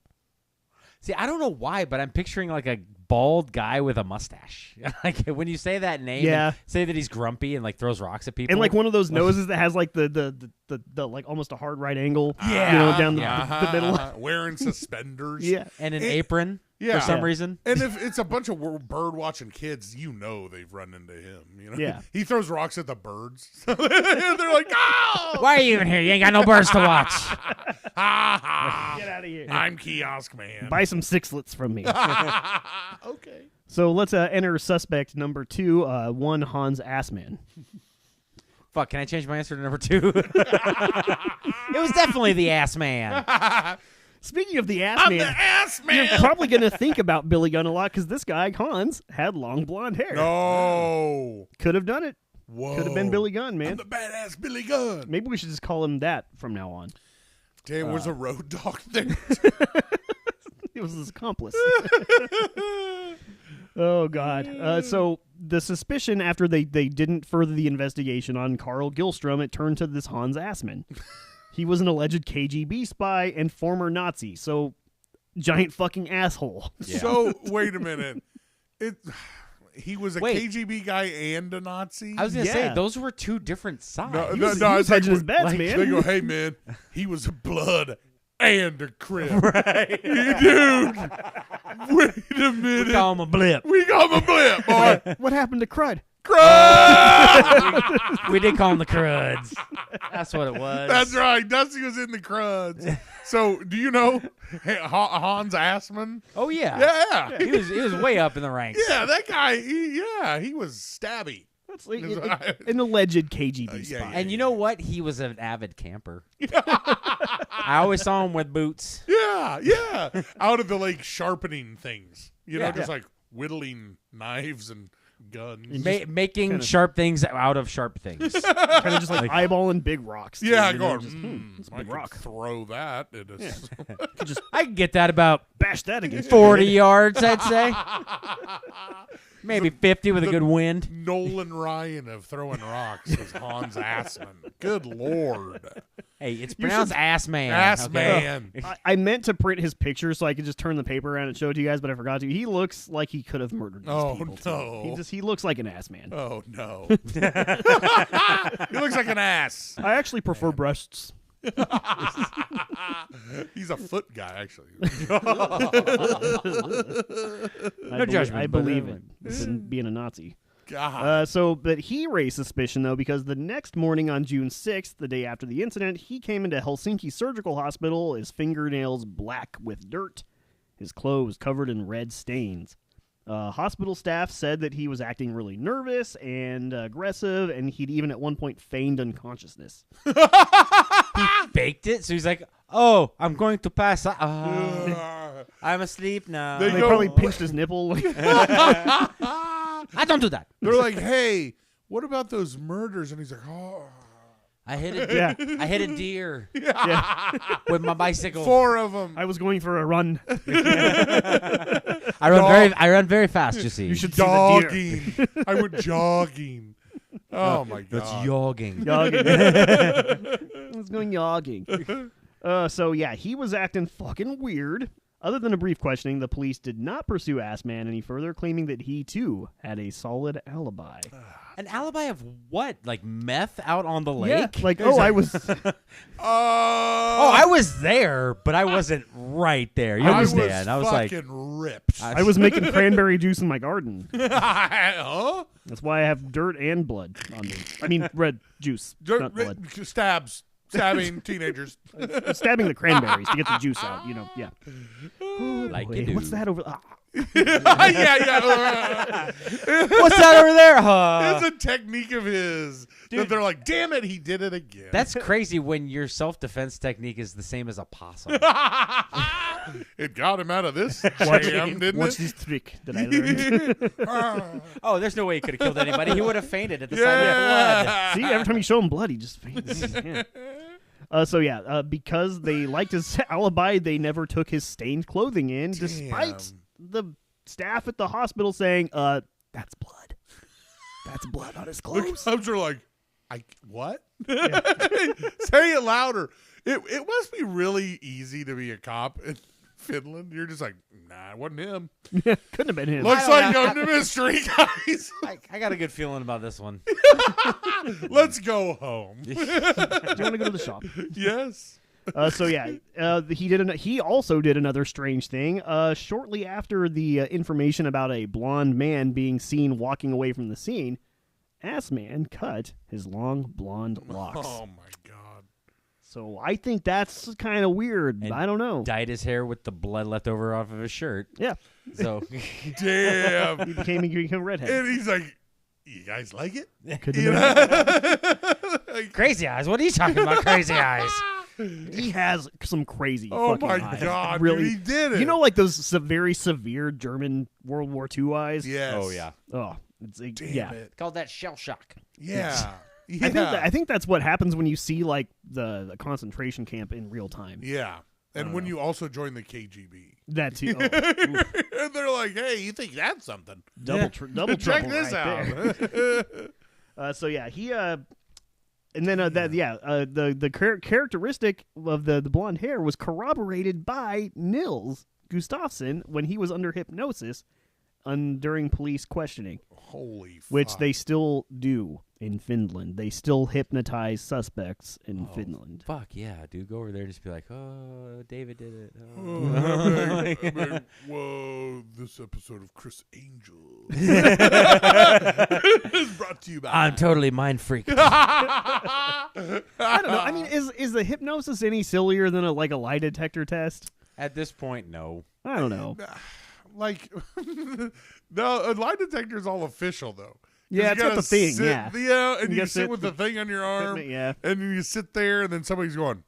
[SPEAKER 3] See, I don't know why, but I'm picturing like a bald guy with a mustache. Like when you say that name,
[SPEAKER 4] Yeah.
[SPEAKER 3] and say that he's grumpy and like throws rocks at people,
[SPEAKER 4] And like one of those noses that has like the like almost a hard right angle,
[SPEAKER 3] Yeah.
[SPEAKER 4] you know, down
[SPEAKER 3] Yeah.
[SPEAKER 4] the middle.
[SPEAKER 2] Wearing suspenders.
[SPEAKER 4] Yeah.
[SPEAKER 3] and an
[SPEAKER 2] It-
[SPEAKER 3] apron
[SPEAKER 2] Yeah.
[SPEAKER 3] for some
[SPEAKER 4] Yeah.
[SPEAKER 3] reason.
[SPEAKER 2] And if it's a bunch of bird watching kids, you know they've run into him. You know,
[SPEAKER 4] Yeah.
[SPEAKER 2] He throws rocks at the birds. They're like, "Oh,
[SPEAKER 3] Why are you even here? You ain't got no birds to watch.
[SPEAKER 2] ha, ha.
[SPEAKER 4] Get out of here.
[SPEAKER 2] I'm Kiosk Man."
[SPEAKER 4] Buy some sixlets from me.
[SPEAKER 2] Okay.
[SPEAKER 4] So let's enter suspect number 2, one Hans Assman.
[SPEAKER 3] Fuck, can I change my answer to number 2? It was definitely the ass man.
[SPEAKER 4] Speaking of the
[SPEAKER 2] I'm
[SPEAKER 4] Assman,
[SPEAKER 2] the ass man.
[SPEAKER 4] you're probably going to think about Billy Gunn a lot because this guy, Hans, had long blonde hair.
[SPEAKER 2] No.
[SPEAKER 4] Could have done it.
[SPEAKER 2] Whoa.
[SPEAKER 4] Could have been Billy Gunn,
[SPEAKER 2] I'm
[SPEAKER 4] man.
[SPEAKER 2] the badass Billy Gunn.
[SPEAKER 4] Maybe we should just call him that from now on.
[SPEAKER 2] Damn, was a road dog there.
[SPEAKER 4] It was his accomplice. Oh, God. So the suspicion after they didn't further the investigation on Carl Gilstrom, it turned to this Hans Assman. He was an alleged KGB spy and former Nazi, so giant fucking asshole.
[SPEAKER 3] Yeah.
[SPEAKER 2] So wait a minute. He was a
[SPEAKER 3] Wait.
[SPEAKER 2] KGB guy and a Nazi.
[SPEAKER 3] I was going to
[SPEAKER 4] Yeah.
[SPEAKER 3] say, those were 2 different sides.
[SPEAKER 2] No,
[SPEAKER 4] He
[SPEAKER 2] no,
[SPEAKER 4] was,
[SPEAKER 2] no,
[SPEAKER 4] he was
[SPEAKER 2] it's like
[SPEAKER 4] hedging his bets,
[SPEAKER 3] like,
[SPEAKER 4] man.
[SPEAKER 2] They go, "Hey man, he was a blood and a crib." Right. Dude. Wait a minute.
[SPEAKER 3] We call him a blip.
[SPEAKER 2] We got him a blip, boy.
[SPEAKER 4] What happened to Crud?
[SPEAKER 2] Crud!
[SPEAKER 3] We did call him the Cruds. That's what it was.
[SPEAKER 2] That's right. Dusty was in the Cruds. So, do you know Hans Assman?
[SPEAKER 3] Oh, yeah.
[SPEAKER 2] Yeah.
[SPEAKER 3] He was way up in the ranks.
[SPEAKER 2] Yeah, that guy, he was stabby.
[SPEAKER 4] That's like
[SPEAKER 2] Is-
[SPEAKER 4] an alleged KGB
[SPEAKER 2] yeah,
[SPEAKER 4] spy.
[SPEAKER 2] yeah.
[SPEAKER 3] And you know what? He was an avid camper. I always saw him with boots.
[SPEAKER 2] Yeah. Out of the lake sharpening things. You know,
[SPEAKER 3] Yeah.
[SPEAKER 2] just like whittling knives and guns.
[SPEAKER 3] Making
[SPEAKER 4] kinda-
[SPEAKER 3] sharp things out of sharp things.
[SPEAKER 4] Kind of just like eyeballing big rocks. too,
[SPEAKER 2] Yeah,
[SPEAKER 4] you know,
[SPEAKER 2] going,
[SPEAKER 4] just, it's a
[SPEAKER 2] I
[SPEAKER 4] big
[SPEAKER 2] could
[SPEAKER 4] rock.
[SPEAKER 2] throw that.
[SPEAKER 4] Could just
[SPEAKER 3] I can get that about
[SPEAKER 4] bash that against
[SPEAKER 3] 40 yards, I'd say. Maybe 50 with a good wind.
[SPEAKER 2] Nolan Ryan of throwing rocks was Hans Assman. Good Lord.
[SPEAKER 3] Hey, it's pronounced ass man.
[SPEAKER 2] Ass
[SPEAKER 3] okay?
[SPEAKER 2] man.
[SPEAKER 4] I meant to print his picture so I could just turn the paper around and show it to you guys, but I forgot to. He looks like he could have murdered these
[SPEAKER 2] Oh,
[SPEAKER 4] people. too.
[SPEAKER 2] no.
[SPEAKER 4] He looks like an ass man.
[SPEAKER 2] Oh, no. He looks like an ass.
[SPEAKER 4] I actually prefer breasts.
[SPEAKER 2] He's a foot guy, actually.
[SPEAKER 3] judgment,
[SPEAKER 4] I
[SPEAKER 3] but,
[SPEAKER 4] believe it. Being a Nazi.
[SPEAKER 2] God.
[SPEAKER 4] But he raised suspicion, though, because the next morning on June 6th, the day after the incident, he came into Helsinki Surgical Hospital, his fingernails black with dirt, his clothes covered in red stains. Hospital staff said that he was acting really nervous and aggressive, and he'd even at one point feigned unconsciousness.
[SPEAKER 3] Faked it, so he's like, "Oh, I'm going to pass out. I'm asleep now."
[SPEAKER 2] They
[SPEAKER 4] They
[SPEAKER 2] go-
[SPEAKER 4] probably pinched his nipple.
[SPEAKER 3] I don't do that.
[SPEAKER 2] They're like, hey, what about those murders? And he's like, oh.
[SPEAKER 3] I hit a
[SPEAKER 4] Yeah.
[SPEAKER 3] I hit a deer
[SPEAKER 4] Yeah.
[SPEAKER 3] with my bicycle.
[SPEAKER 2] 4 of them.
[SPEAKER 4] I was going for a run.
[SPEAKER 3] I run very fast. You see,
[SPEAKER 4] You should see the deer.
[SPEAKER 2] Jogging. I went jogging. Oh, my God.
[SPEAKER 3] That's jogging.
[SPEAKER 4] Jogging. I was going jogging. So, yeah, he was acting fucking weird. Other than a brief questioning, the police did not pursue Ass Man any further, claiming that he, too, had a solid alibi.
[SPEAKER 3] An alibi of what? Like meth out on the lake?
[SPEAKER 4] Yeah, like, I was...
[SPEAKER 3] Oh, I was there, but I wasn't right there. You understand? I was like,
[SPEAKER 2] fucking ripped.
[SPEAKER 4] I was making cranberry juice in my garden.
[SPEAKER 2] Huh?
[SPEAKER 4] That's why I have dirt and blood on me. I mean, red juice, not blood.
[SPEAKER 2] Stabbing teenagers.
[SPEAKER 4] Stabbing the cranberries to get the juice out, yeah.
[SPEAKER 3] like
[SPEAKER 4] Boy,
[SPEAKER 3] you do.
[SPEAKER 4] what's that over...
[SPEAKER 2] yeah.
[SPEAKER 3] What's that over there, huh?
[SPEAKER 2] It's a technique of his. That they're like, damn it, he did it again.
[SPEAKER 3] That's crazy when your self-defense technique is the same as a possum.
[SPEAKER 2] It got him out of this jam, didn't
[SPEAKER 4] What's
[SPEAKER 2] it?
[SPEAKER 4] this trick that I learned?
[SPEAKER 3] Oh, there's no way he could have killed anybody. He would have fainted at the sight of blood.
[SPEAKER 4] See, every time you show him blood, he just faints. Yeah. Because they liked his alibi, they never took his stained clothing in, despite the staff at the hospital saying, that's blood. That's blood on his
[SPEAKER 2] The
[SPEAKER 4] clothes.
[SPEAKER 2] cops are like, what? Say it louder. It must be really easy to be a cop in Finland. You're just like, nah, it wasn't him.
[SPEAKER 4] Couldn't have been him.
[SPEAKER 2] Looks like a mystery, guys.
[SPEAKER 3] I got a good feeling about this one.
[SPEAKER 2] Let's go home.
[SPEAKER 4] Do you want to go to the shop?
[SPEAKER 2] Yes.
[SPEAKER 4] He also did another strange thing. Shortly after the information about a blonde man being seen walking away from the scene, Ass Man cut his long blonde locks.
[SPEAKER 2] Oh, my God.
[SPEAKER 4] So I think that's kind of weird.
[SPEAKER 3] And
[SPEAKER 4] I don't know.
[SPEAKER 3] Dyed his hair with the blood left over off of his shirt.
[SPEAKER 4] Yeah,
[SPEAKER 3] So
[SPEAKER 2] Damn.
[SPEAKER 4] he became a redhead.
[SPEAKER 2] And he's like, you guys like it?
[SPEAKER 4] Could
[SPEAKER 2] You
[SPEAKER 4] have
[SPEAKER 2] know? Like,
[SPEAKER 3] crazy eyes. What are you talking about? Crazy eyes.
[SPEAKER 4] been. He has some crazy.
[SPEAKER 2] oh,
[SPEAKER 4] fucking
[SPEAKER 2] my
[SPEAKER 4] eyes.
[SPEAKER 2] God.
[SPEAKER 4] Really,
[SPEAKER 2] Dude, he did it.
[SPEAKER 4] you know, like those very severe German World War II eyes.
[SPEAKER 2] Yes.
[SPEAKER 3] Oh yeah.
[SPEAKER 4] Oh, it's
[SPEAKER 2] Damn
[SPEAKER 4] yeah.
[SPEAKER 2] it.
[SPEAKER 3] Called that shell shock.
[SPEAKER 2] Yeah. Yeah.
[SPEAKER 4] I think that's what happens when you see like the concentration camp in real time.
[SPEAKER 2] Yeah. And when you also join the KGB.
[SPEAKER 4] That too. Oh, oof.
[SPEAKER 2] And they're like, hey, you think that's something?
[SPEAKER 4] double
[SPEAKER 2] Check
[SPEAKER 4] trouble
[SPEAKER 2] this
[SPEAKER 4] right there.
[SPEAKER 2] out.
[SPEAKER 4] So yeah, he and then the characteristic of the blonde hair was corroborated by Nils Gustafsson when he was under hypnosis during police questioning,
[SPEAKER 2] Holy fuck.
[SPEAKER 4] which they still do in Finland. They still hypnotize suspects in Finland.
[SPEAKER 3] Fuck yeah, dude. Go over there and just be like, oh, David did it. Oh.
[SPEAKER 2] I mean, whoa, this episode of Chris Angel is brought to you by.
[SPEAKER 3] I'm totally mind freaked.
[SPEAKER 4] I don't know. I mean, is the hypnosis any sillier than a lie detector test?
[SPEAKER 3] At this point, no.
[SPEAKER 4] I don't know.
[SPEAKER 2] Like, no, a lie detector is all official, though. 'Cause
[SPEAKER 4] Yeah,
[SPEAKER 2] you
[SPEAKER 4] it's got
[SPEAKER 2] gotta
[SPEAKER 4] the thing,
[SPEAKER 2] sit-
[SPEAKER 4] yeah.
[SPEAKER 2] and
[SPEAKER 4] You
[SPEAKER 2] you
[SPEAKER 4] gotta
[SPEAKER 2] sit
[SPEAKER 4] sit
[SPEAKER 2] with the thing on your arm,
[SPEAKER 4] Yeah.
[SPEAKER 2] and you sit there, and then somebody's going,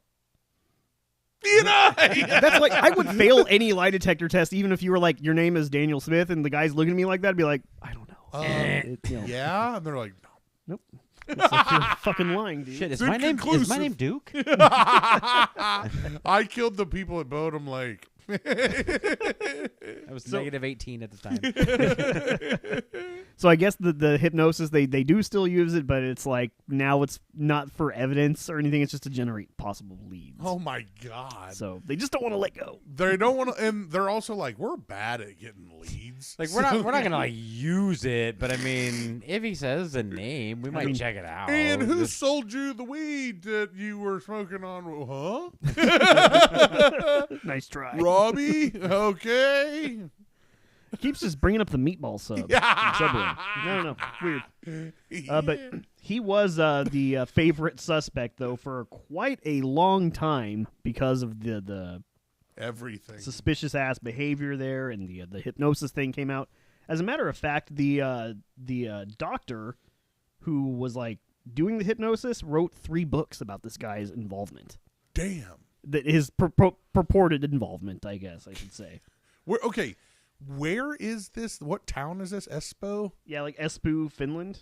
[SPEAKER 2] you know?
[SPEAKER 4] That's like, I would fail any lie detector test, even if you were like, your name is Daniel Smith, and the guy's looking at me like that, I'd be like, I don't know.
[SPEAKER 2] Yeah? And they're like, no.
[SPEAKER 4] Nope. It's like you're fucking lying, dude.
[SPEAKER 3] Shit, is
[SPEAKER 2] It's
[SPEAKER 3] my name
[SPEAKER 2] inconclusive.
[SPEAKER 3] Duke?
[SPEAKER 2] I killed the people at Bodom Lake.
[SPEAKER 3] I was negative 18 at the time.
[SPEAKER 4] So I guess the hypnosis, they do still use it, but it's like, now it's not for evidence or anything, it's just to generate possible leads.
[SPEAKER 2] Oh my God.
[SPEAKER 4] So they just don't want to let go.
[SPEAKER 2] They don't want to, and they're also like, we're bad at getting leads.
[SPEAKER 3] Like we're not gonna like use it, but I mean, if he says a name, we might check it out.
[SPEAKER 2] And who
[SPEAKER 3] Just-
[SPEAKER 2] sold you the weed that you were smoking on? Huh?
[SPEAKER 4] Nice try.
[SPEAKER 2] Robbie? Okay.
[SPEAKER 4] He keeps just bringing up the meatball sub. Subway. I don't know. Weird. But he was the favorite suspect, though, for quite a long time because of the
[SPEAKER 2] Everything.
[SPEAKER 4] suspicious-ass behavior there, and the hypnosis thing came out. As a matter of fact, the doctor who was like doing the hypnosis wrote 3 books about this guy's involvement.
[SPEAKER 2] Damn.
[SPEAKER 4] That his purported involvement, I guess I should say.
[SPEAKER 2] Okay, where is this? What town is this? Espoo?
[SPEAKER 4] Yeah, like Espoo, Finland.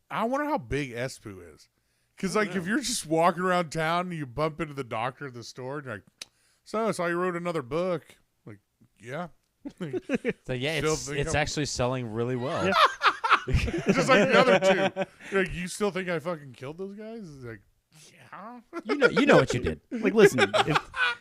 [SPEAKER 2] I wonder how big Espoo is. Because, like, if you're just walking around town and you bump into the doctor at the store, and you're like, so I saw you wrote another book. Like, yeah.
[SPEAKER 3] So yeah,
[SPEAKER 2] Still
[SPEAKER 3] it's
[SPEAKER 2] think I'm-
[SPEAKER 3] actually selling really well.
[SPEAKER 4] Yeah.
[SPEAKER 2] Just like the other 2. You're like, you still think I fucking killed those guys? It's like, yeah.
[SPEAKER 3] You know what you did.
[SPEAKER 4] Like, listen,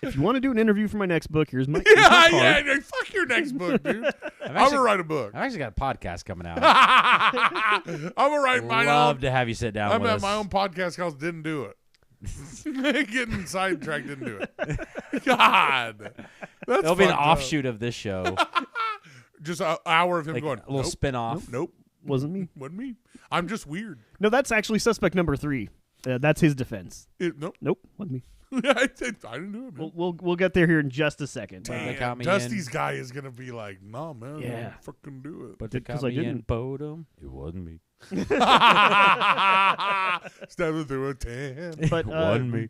[SPEAKER 4] if you want to do an interview for my next book, here's my
[SPEAKER 2] Yeah,
[SPEAKER 4] card.
[SPEAKER 2] yeah. Fuck your next book, dude. I'm going
[SPEAKER 3] actually-
[SPEAKER 2] to write a book.
[SPEAKER 3] I've actually got a podcast coming out.
[SPEAKER 2] I'm going to write my
[SPEAKER 3] Love
[SPEAKER 2] own.
[SPEAKER 3] to have you sit down
[SPEAKER 2] I'm
[SPEAKER 3] with
[SPEAKER 2] at
[SPEAKER 3] us.
[SPEAKER 2] my own podcast called Didn't Do It. Getting sidetracked, didn't do it. God. That's
[SPEAKER 3] There'll be an
[SPEAKER 2] fucked up.
[SPEAKER 3] offshoot of this show,
[SPEAKER 2] Just an hour of him
[SPEAKER 3] like
[SPEAKER 2] going,
[SPEAKER 3] a little
[SPEAKER 2] nope,
[SPEAKER 3] spin-off.
[SPEAKER 2] nope,
[SPEAKER 4] Wasn't me.
[SPEAKER 2] wasn't me. I'm just weird.
[SPEAKER 4] No, that's actually suspect number 3. That's his defense.
[SPEAKER 2] Nope.
[SPEAKER 4] Nope, wasn't me.
[SPEAKER 2] I didn't do it, man.
[SPEAKER 4] We'll get there here in just a second.
[SPEAKER 3] But they
[SPEAKER 2] Damn,
[SPEAKER 3] got me
[SPEAKER 2] Dusty's
[SPEAKER 3] in-
[SPEAKER 2] guy is going to be like, nah, man, I
[SPEAKER 4] Yeah.
[SPEAKER 2] don't fucking do it.
[SPEAKER 3] But they
[SPEAKER 4] 'Cause
[SPEAKER 3] got
[SPEAKER 4] I
[SPEAKER 3] me in
[SPEAKER 4] didn't.
[SPEAKER 3] Bodom. It wasn't me.
[SPEAKER 2] Stabbing through a tan.
[SPEAKER 4] But
[SPEAKER 3] It wasn't me.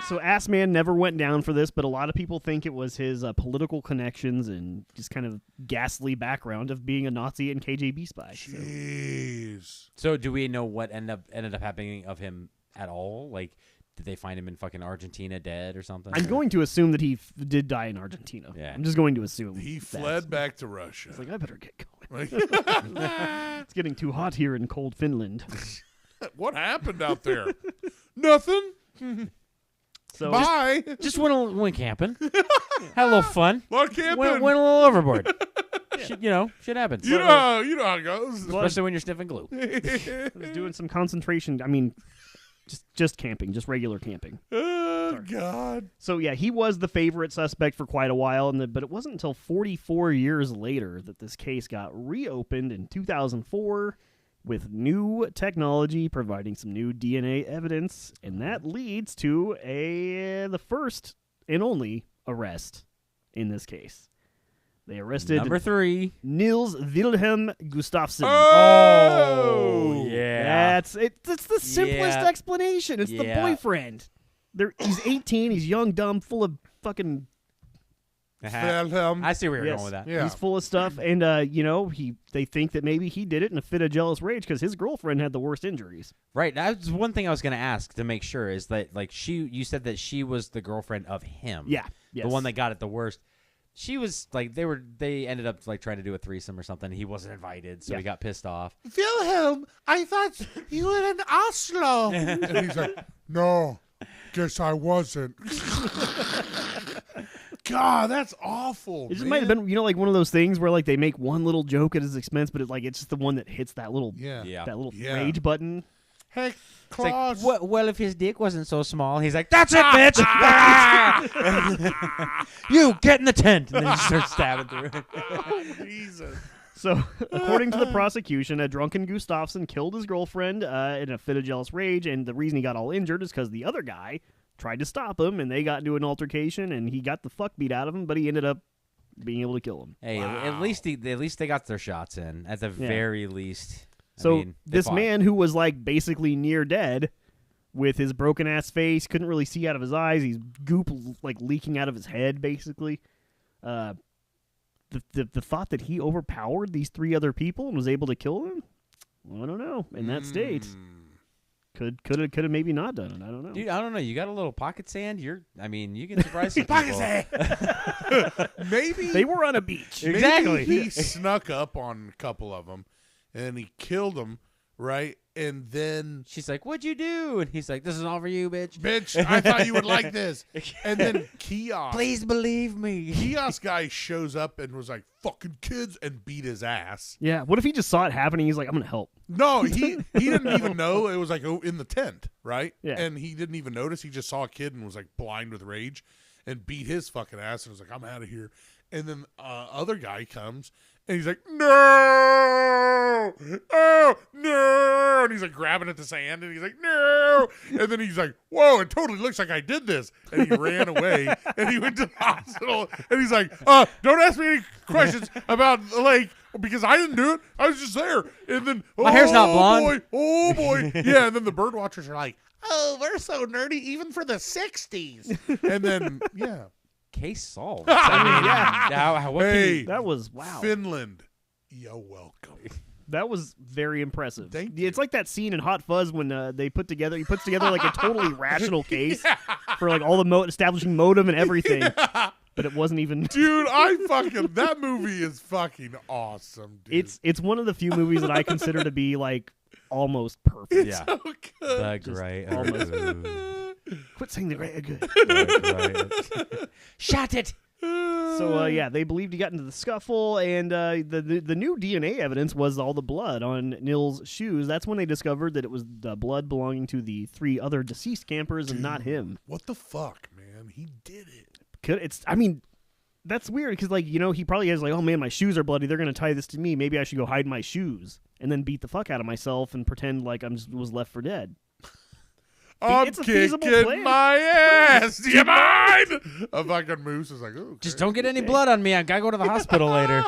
[SPEAKER 4] so Ass Man never went down for this, but a lot of people think it was his political connections and just kind of ghastly background of being a Nazi and KGB spy. So,
[SPEAKER 2] Jeez.
[SPEAKER 3] So do we know what ended up happening of him at all? Like, did they find him in fucking Argentina dead or something?
[SPEAKER 4] I'm going to assume that he did die in Argentina.
[SPEAKER 3] Yeah.
[SPEAKER 4] I'm just going to assume
[SPEAKER 2] He
[SPEAKER 4] that.
[SPEAKER 2] fled back to Russia.
[SPEAKER 4] It's like, I better get going.
[SPEAKER 2] Like,
[SPEAKER 4] It's getting too hot here in cold Finland.
[SPEAKER 2] what happened out there? Nothing.
[SPEAKER 4] So
[SPEAKER 2] Bye.
[SPEAKER 3] Just went camping. Had a little fun.
[SPEAKER 2] Lot of camping.
[SPEAKER 3] Went a little overboard. Shit happens.
[SPEAKER 2] you know how it goes.
[SPEAKER 3] Especially when you're sniffing glue.
[SPEAKER 4] I was doing some concentration. I mean, just camping, just regular camping.
[SPEAKER 2] Oh, God.
[SPEAKER 4] So yeah, he was the favorite suspect for quite a while, but it wasn't until 44 years later that this case got reopened in 2004 with new technology providing some new DNA evidence, and that leads to the first and only arrest in this case. They arrested
[SPEAKER 3] Number 3.
[SPEAKER 4] Nils Wilhelm Gustafsson.
[SPEAKER 2] Oh,
[SPEAKER 3] yeah.
[SPEAKER 4] That's it. That's the simplest
[SPEAKER 3] Yeah.
[SPEAKER 4] explanation. It's the
[SPEAKER 3] Yeah.
[SPEAKER 4] boyfriend. He's 18. He's young, dumb, full of fucking.
[SPEAKER 3] I see where you're
[SPEAKER 4] Yes.
[SPEAKER 3] going with that.
[SPEAKER 2] Yeah.
[SPEAKER 4] He's full of stuff, and they think that maybe he did it in a fit of jealous rage because his girlfriend had the worst injuries.
[SPEAKER 3] Right. That's one thing I was going to ask to make sure is that, like, you said that she was the girlfriend of him.
[SPEAKER 4] Yeah, yes.
[SPEAKER 3] The one that got it the worst. She was like, they ended up like trying to do a threesome or something. He wasn't invited, so
[SPEAKER 4] Yeah.
[SPEAKER 3] he got pissed off.
[SPEAKER 2] Wilhelm, I thought you were in Oslo. And he's like, no, guess I wasn't. God, that's awful.
[SPEAKER 4] It just
[SPEAKER 2] man.
[SPEAKER 4] might have been, like one of those things where like they make one little joke at his expense, but it's just the one that hits that little
[SPEAKER 2] Yeah.
[SPEAKER 3] Yeah.
[SPEAKER 4] that little
[SPEAKER 2] Yeah.
[SPEAKER 4] rage button.
[SPEAKER 2] Hey,
[SPEAKER 3] It's like,
[SPEAKER 2] Klaus.
[SPEAKER 3] well, if his dick wasn't so small, he's like, that's it, bitch. You get in the tent, and then he starts stabbing through it.
[SPEAKER 2] Jesus.
[SPEAKER 4] So, according to the prosecution, a drunken Gustafsson killed his girlfriend in a fit of jealous rage, and the reason he got all injured is because the other guy tried to stop him, and they got into an altercation, and he got the fuck beat out of him, but he ended up being able to kill him.
[SPEAKER 3] Hey, at least they got their shots in. At the very least.
[SPEAKER 4] So
[SPEAKER 3] I mean, they
[SPEAKER 4] this
[SPEAKER 3] fought.
[SPEAKER 4] man who was like basically near dead, with his broken ass face, couldn't really see out of his eyes. He's goop like leaking out of his head, basically. The thought that he overpowered these 3 other people and was able to kill them, I don't know. In that state, could have maybe not done it. I don't know.
[SPEAKER 3] Dude, I don't know. You got a little pocket sand. You can surprise some
[SPEAKER 2] Pocket
[SPEAKER 3] people.
[SPEAKER 2] sand. Maybe
[SPEAKER 4] They were on a beach.
[SPEAKER 3] Exactly.
[SPEAKER 2] Maybe he snuck up on a couple of them, and he killed them, right? And then,
[SPEAKER 3] She's like, "What'd you do?" And he's like, "This is all for you, bitch."
[SPEAKER 2] bitch, I thought you would like this. And then Kiosk.
[SPEAKER 3] Please believe me.
[SPEAKER 2] Kiosk guy shows up and was like, fucking kids, and beat his ass.
[SPEAKER 4] Yeah. What if he just saw it happening? He's like, I'm gonna help.
[SPEAKER 2] No, he didn't even know. It was like in the tent, right?
[SPEAKER 4] Yeah.
[SPEAKER 2] And he didn't even notice. He just saw a kid and was like blind with rage and beat his fucking ass and was like, I'm out of here. And then other guy comes and he's like, no, oh, no. And he's like grabbing at the sand and he's like, no. And then he's like, whoa, it totally looks like I did this. And he ran away and he went to the hospital and he's like, don't ask me any questions about the lake. because I didn't do it. I was just there. And then,
[SPEAKER 3] My hair's not blonde.
[SPEAKER 2] Oh, boy. Yeah, and then the bird watchers are like, oh, we're so nerdy even for the 60s. And then, yeah.
[SPEAKER 3] Case solved. I mean, yeah. What can
[SPEAKER 2] Hey,
[SPEAKER 3] you,
[SPEAKER 4] That was wow.
[SPEAKER 2] Finland, you're welcome.
[SPEAKER 4] That was very impressive.
[SPEAKER 2] Thank
[SPEAKER 4] It's like that scene in Hot Fuzz when he puts together like a totally rational case for like all the establishing Bodom and everything. But it wasn't even.
[SPEAKER 2] Dude, that movie is fucking awesome, dude.
[SPEAKER 4] It's one of the few movies that I consider to be like almost perfect.
[SPEAKER 3] yeah.
[SPEAKER 2] so good.
[SPEAKER 3] The
[SPEAKER 4] Just
[SPEAKER 3] great.
[SPEAKER 4] Quit saying the great good.
[SPEAKER 3] Shot it.
[SPEAKER 4] So they believed he got into the scuffle, and the new DNA evidence was all the blood on Nils' shoes. That's when they discovered that it was the blood belonging to the 3 other deceased campers and not him.
[SPEAKER 2] What the fuck, man? He did it.
[SPEAKER 4] That's weird because he probably has like, oh man, my shoes are bloody. They're gonna tie this to me. Maybe I should go hide my shoes and then beat the fuck out of myself and pretend like was left for dead.
[SPEAKER 2] I'm
[SPEAKER 4] It's a feasible
[SPEAKER 2] kicking
[SPEAKER 4] plan.
[SPEAKER 2] my ass. Do you mind? A fucking moose is like, oh,
[SPEAKER 3] Just don't get any blood on me. I gotta go to the hospital later.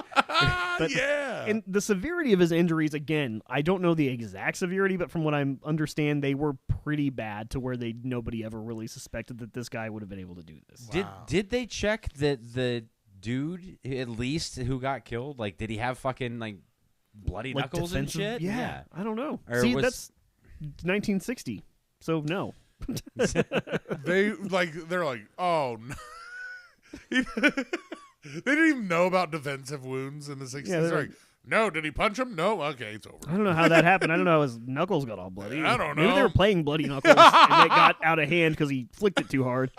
[SPEAKER 2] yeah.
[SPEAKER 4] And the severity of his injuries, again, I don't know the exact severity, but from what I understand, they were pretty bad to where nobody ever really suspected that this guy would have been able to do this.
[SPEAKER 3] Did they check that the dude at least who got killed? Like, did he have fucking like bloody
[SPEAKER 4] Like
[SPEAKER 3] knuckles and
[SPEAKER 4] defensive-
[SPEAKER 3] shit?
[SPEAKER 4] Yeah, I don't know.
[SPEAKER 3] Or
[SPEAKER 4] See,
[SPEAKER 3] was-
[SPEAKER 4] that's 1960, so no.
[SPEAKER 2] they're like, oh no. They didn't even know about defensive wounds in the 60s.
[SPEAKER 4] Yeah,
[SPEAKER 2] They're
[SPEAKER 4] they're
[SPEAKER 2] like, no, did he punch him? No, okay, it's over.
[SPEAKER 4] I don't know how that happened. I don't know how his knuckles got all bloody.
[SPEAKER 2] I don't
[SPEAKER 4] Maybe they
[SPEAKER 2] know.
[SPEAKER 4] were playing bloody knuckles and they got out of hand because he flicked it too hard.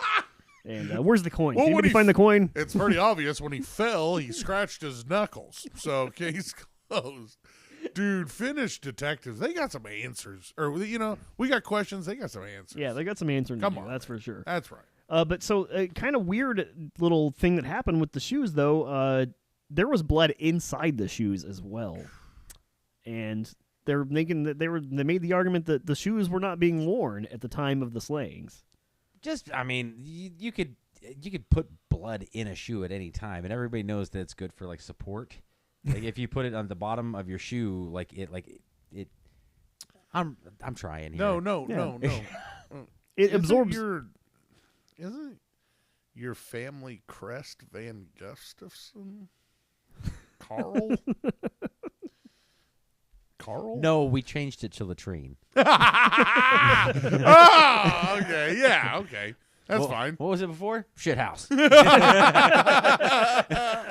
[SPEAKER 4] And where's the coin?
[SPEAKER 2] Well,
[SPEAKER 4] Did
[SPEAKER 2] when
[SPEAKER 4] anybody
[SPEAKER 2] he
[SPEAKER 4] find the coin?
[SPEAKER 2] It's pretty obvious when he fell, he scratched his knuckles. So case closed. Dude, Finnish detectives, they got some answers. Or, we got questions, they got some answers.
[SPEAKER 4] Yeah, they got some answering
[SPEAKER 2] Come
[SPEAKER 4] to do,
[SPEAKER 2] on,
[SPEAKER 4] that's
[SPEAKER 2] man.
[SPEAKER 4] for sure.
[SPEAKER 2] That's right.
[SPEAKER 4] But so kind of weird little thing that happened with the shoes, though. There was blood inside the shoes as well, and they're making that they made the argument that the shoes were not being worn at the time of the slayings.
[SPEAKER 3] I mean, you could put blood in a shoe at any time, and everybody knows that it's good for like support. Like if you put it on the bottom of your shoe, I'm trying here.
[SPEAKER 2] No.
[SPEAKER 4] It absorbs.
[SPEAKER 2] Isn't your family crest Van Gustafson? Carl? Carl?
[SPEAKER 3] No, we changed it to latrine.
[SPEAKER 2] Oh, okay. Yeah, okay. That's fine.
[SPEAKER 3] What was it before? Shit house.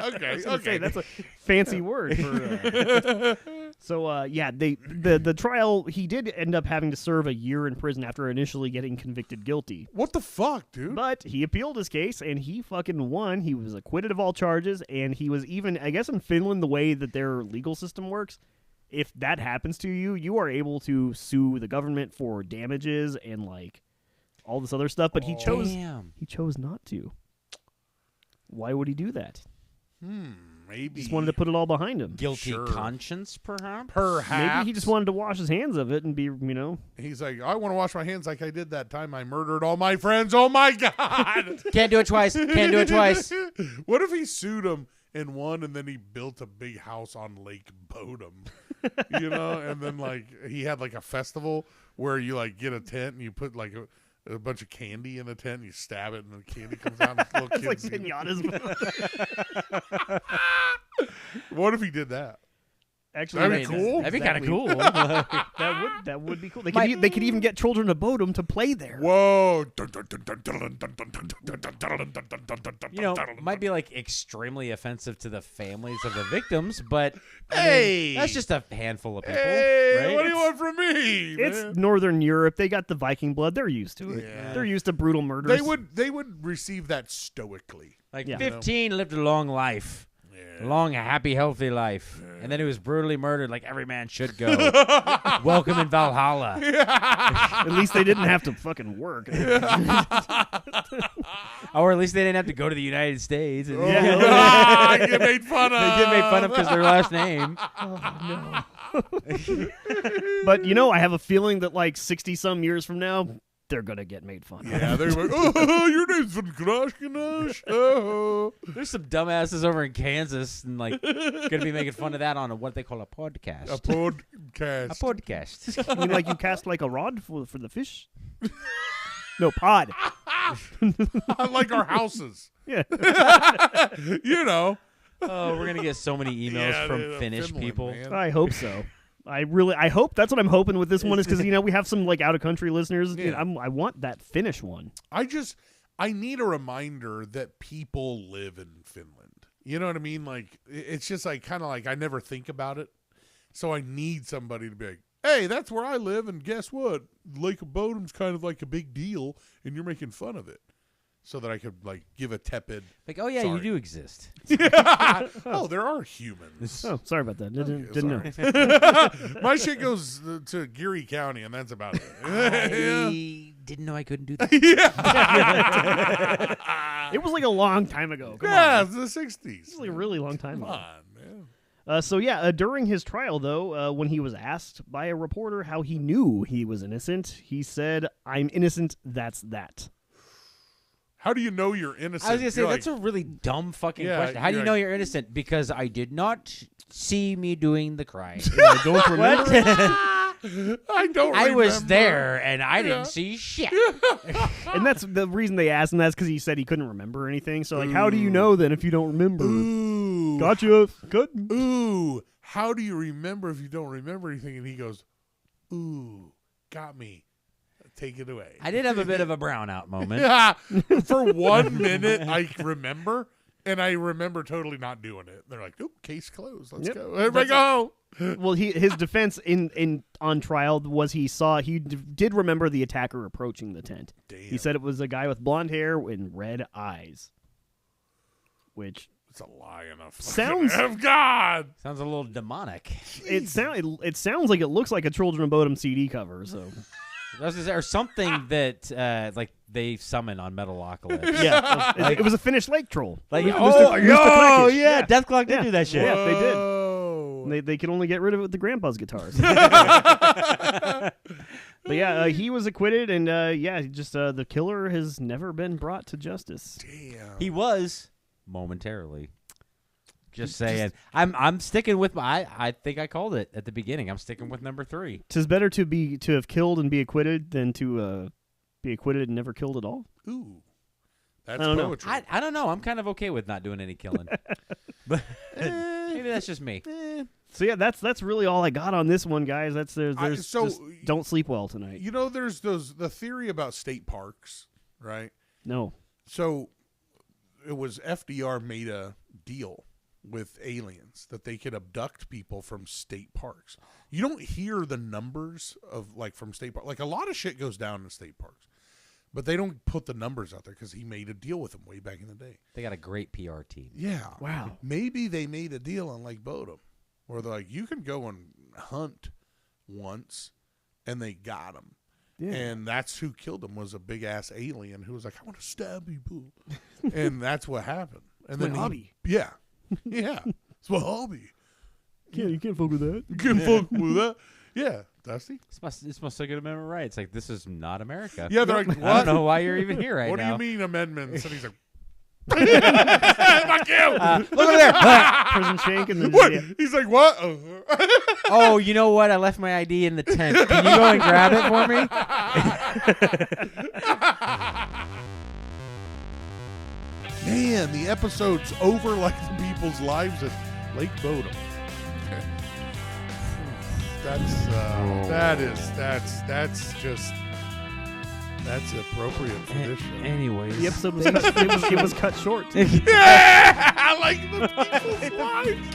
[SPEAKER 2] Okay.
[SPEAKER 4] Okay, that's a fancy word for. So the trial, he did end up having to serve a year in prison after initially getting convicted guilty.
[SPEAKER 2] What the fuck, dude?
[SPEAKER 4] But he appealed his case and he fucking won. He was acquitted of all charges, and he was even, I guess in Finland, the way that their legal system works, if that happens to you, you are able to sue the government for damages and like all this other stuff. But he chose not to. Why would he do that?
[SPEAKER 2] Maybe.
[SPEAKER 4] He just wanted to put it all behind him.
[SPEAKER 3] Guilty
[SPEAKER 2] Sure.
[SPEAKER 3] conscience, perhaps?
[SPEAKER 2] Perhaps.
[SPEAKER 4] Maybe he just wanted to wash his hands of it and be,
[SPEAKER 2] He's like, I want to wash my hands like I did that time I murdered all my friends. Oh, my God.
[SPEAKER 3] Can't do it twice. Can't do it twice.
[SPEAKER 2] What if he sued him and won, and then he built a big house on Lake Bodom? And then, like, he had, like, a festival where you, like, get a tent and you put, like, a bunch of candy in the tent and you stab it and the candy comes out and little
[SPEAKER 4] it's like
[SPEAKER 2] kids eat it.
[SPEAKER 4] pinatas.
[SPEAKER 2] What if he did that?
[SPEAKER 4] Actually,
[SPEAKER 2] That'd be
[SPEAKER 4] that's
[SPEAKER 2] cool.
[SPEAKER 3] That'd be kind of cool.
[SPEAKER 4] That would be cool. They could even get children of Bodom to play there.
[SPEAKER 2] Whoa.
[SPEAKER 3] Might be like extremely offensive to the families of the victims, but
[SPEAKER 2] Hey!
[SPEAKER 3] that's just a handful of people,
[SPEAKER 2] Hey,
[SPEAKER 3] right?
[SPEAKER 2] what do you want from me?
[SPEAKER 4] It's
[SPEAKER 2] man?
[SPEAKER 4] Northern Europe. They got the Viking blood. They're used to it.
[SPEAKER 2] Yeah.
[SPEAKER 4] They're used to brutal murders.
[SPEAKER 2] They would receive that stoically.
[SPEAKER 3] Like
[SPEAKER 4] Yeah.
[SPEAKER 3] 15 lived a long life.
[SPEAKER 2] Yeah.
[SPEAKER 3] A long, happy, healthy life. And then he was brutally murdered like every man should go. Welcome in Valhalla.
[SPEAKER 4] At least they didn't have to fucking work.
[SPEAKER 3] Or at least they didn't have to go to the United States. And
[SPEAKER 2] Get made fun of.
[SPEAKER 3] They get made fun of because their last name.
[SPEAKER 4] But I have a feeling that like 60 some years from now, they're gonna get made fun of.
[SPEAKER 2] Yeah, they're like, oh, your name's Van Krashkanash. Oh.
[SPEAKER 3] There's some dumbasses over in Kansas and like gonna be making fun of that on what they call a podcast.
[SPEAKER 2] A podcast.
[SPEAKER 3] A podcast.
[SPEAKER 4] I mean, like you cast like a rod for the fish. No pod.
[SPEAKER 2] Like our houses.
[SPEAKER 4] Yeah.
[SPEAKER 2] You know.
[SPEAKER 3] Oh, we're gonna get so many emails
[SPEAKER 2] Yeah,
[SPEAKER 3] from
[SPEAKER 2] the
[SPEAKER 3] Finnish
[SPEAKER 2] Finland,
[SPEAKER 3] people.
[SPEAKER 2] man.
[SPEAKER 4] I hope so. I hope that's what I'm hoping with this one is because we have some like out of country listeners.
[SPEAKER 2] Yeah.
[SPEAKER 4] I want that Finnish one.
[SPEAKER 2] I need a reminder that people live in Finland. You know what I mean? Like, it's just like kind of like I never think about it. So I need somebody to be like, hey, that's where I live, and guess what? Lake of Bodom's kind of like a big deal, and you're making fun of it. So that I could like give a tepid.
[SPEAKER 3] Like, oh yeah,
[SPEAKER 2] Sorry.
[SPEAKER 3] you do exist.
[SPEAKER 2] Oh, there are humans.
[SPEAKER 4] Oh, sorry about that. Didn't know.
[SPEAKER 2] Sorry. My shit goes to Geary County, and that's about it.
[SPEAKER 3] I didn't know I couldn't do that.
[SPEAKER 2] Yeah.
[SPEAKER 4] It was like a long time ago. Come
[SPEAKER 2] Yeah,
[SPEAKER 4] on.
[SPEAKER 2] it's the 60s.
[SPEAKER 4] It was like a really long time
[SPEAKER 2] Come
[SPEAKER 4] ago.
[SPEAKER 2] on, man.
[SPEAKER 4] So during his trial, though, when he was asked by a reporter how he knew he was innocent, he said, "I'm innocent. That's that."
[SPEAKER 2] How do you know you're innocent?
[SPEAKER 3] I was gonna say
[SPEAKER 2] You're
[SPEAKER 3] that's
[SPEAKER 2] like,
[SPEAKER 3] a really dumb fucking
[SPEAKER 2] Yeah,
[SPEAKER 3] question. How do you
[SPEAKER 2] you're
[SPEAKER 3] know
[SPEAKER 2] like-
[SPEAKER 3] you're innocent? Because I did not see me doing the crime.
[SPEAKER 4] I don't remember.
[SPEAKER 2] I don't
[SPEAKER 3] I was
[SPEAKER 2] remember.
[SPEAKER 3] there and I
[SPEAKER 2] Yeah.
[SPEAKER 3] didn't see shit.
[SPEAKER 4] And that's the reason they asked him. That's because he said he couldn't remember anything. So, like, how do you know then if you don't remember?
[SPEAKER 2] Ooh.
[SPEAKER 4] Gotcha. Good.
[SPEAKER 2] Ooh. How do you remember if you don't remember anything? And he goes, ooh, got me. Take it away.
[SPEAKER 3] I did have a bit of a brownout moment.
[SPEAKER 2] Yeah. For 1 minute, I remember, and I remember totally not doing it. They're like, "Oop, case closed. Let's
[SPEAKER 4] Yep.
[SPEAKER 2] go. Everybody go."
[SPEAKER 4] Well, his defense in on trial was he did remember the attacker approaching the tent.
[SPEAKER 2] Damn.
[SPEAKER 4] He said it was a guy with blonde hair and red eyes, which
[SPEAKER 2] It's a lie enough.
[SPEAKER 4] Sounds-
[SPEAKER 2] of God.
[SPEAKER 3] Sounds a little demonic.
[SPEAKER 4] it sounds like it looks like a Children of Bodom CD cover. So
[SPEAKER 3] I was gonna say, or something that like they summon on Metalocalypse.
[SPEAKER 4] yeah, it was a Finnish lake troll.
[SPEAKER 3] Like,
[SPEAKER 4] Mr.
[SPEAKER 3] oh,
[SPEAKER 4] Mr.
[SPEAKER 3] yo,
[SPEAKER 4] Blackish.
[SPEAKER 3] yeah, Death Clock did
[SPEAKER 4] Yeah.
[SPEAKER 3] do that shit.
[SPEAKER 4] Yeah, they did.
[SPEAKER 2] Whoa.
[SPEAKER 4] They could only get rid of it with the grandpa's guitars. But yeah, he was acquitted, and the killer has never been brought to justice.
[SPEAKER 2] Damn.
[SPEAKER 3] He was momentarily. Just saying. I'm sticking with my. I think I called it at the beginning. I'm sticking with number 3.
[SPEAKER 4] 'Tis better to have killed and be acquitted than to be acquitted and never killed at all.
[SPEAKER 2] Ooh. That's
[SPEAKER 4] I don't know.
[SPEAKER 2] poetry.
[SPEAKER 3] I don't know. I'm kind of okay with not doing any killing. But maybe that's just me.
[SPEAKER 4] So yeah, that's really all I got on this one, guys. There's
[SPEAKER 2] so-
[SPEAKER 4] just don't sleep well tonight.
[SPEAKER 2] You know, there's the theory about state parks, right?
[SPEAKER 4] No.
[SPEAKER 2] So it was FDR made a deal with aliens that they could abduct people from state parks. You don't hear the numbers of like from state parks. Like a lot of shit goes down in state parks, but they don't put the numbers out there because he made a deal with them way back in the day.
[SPEAKER 3] They got a great PR team.
[SPEAKER 2] Yeah.
[SPEAKER 4] Wow.
[SPEAKER 2] Maybe they made a deal on Lake Bodom where they're like, you can go and hunt once, and they got him.
[SPEAKER 4] Yeah.
[SPEAKER 2] And that's who killed him was a big ass alien who was like, I want to stab people. And that's what happened. And
[SPEAKER 4] my
[SPEAKER 2] then
[SPEAKER 4] hobby.
[SPEAKER 2] Yeah. Yeah. It's my hobby.
[SPEAKER 4] You can't fuck with that.
[SPEAKER 2] You can fuck with that. Yeah. Dusty?
[SPEAKER 3] It's my Second Amendment right. It's like, this is not America.
[SPEAKER 2] Yeah, they're like,
[SPEAKER 3] I
[SPEAKER 2] what?
[SPEAKER 3] don't know why you're even here right
[SPEAKER 2] What
[SPEAKER 3] now.
[SPEAKER 2] do you mean amendments? And he's like, fuck you.
[SPEAKER 3] Look over there.
[SPEAKER 4] Prison shank and then
[SPEAKER 2] What?
[SPEAKER 4] yeah.
[SPEAKER 2] He's like, what?
[SPEAKER 3] Oh, you know what? I left my ID in the tent. Can you go and grab it for me?
[SPEAKER 2] Man, the episode's over like the people's lives at Lake Bodom. That's appropriate for this show.
[SPEAKER 3] Anyways.
[SPEAKER 4] The episode was cut, it was cut short. Too.
[SPEAKER 2] Yeah, I like the people's lives.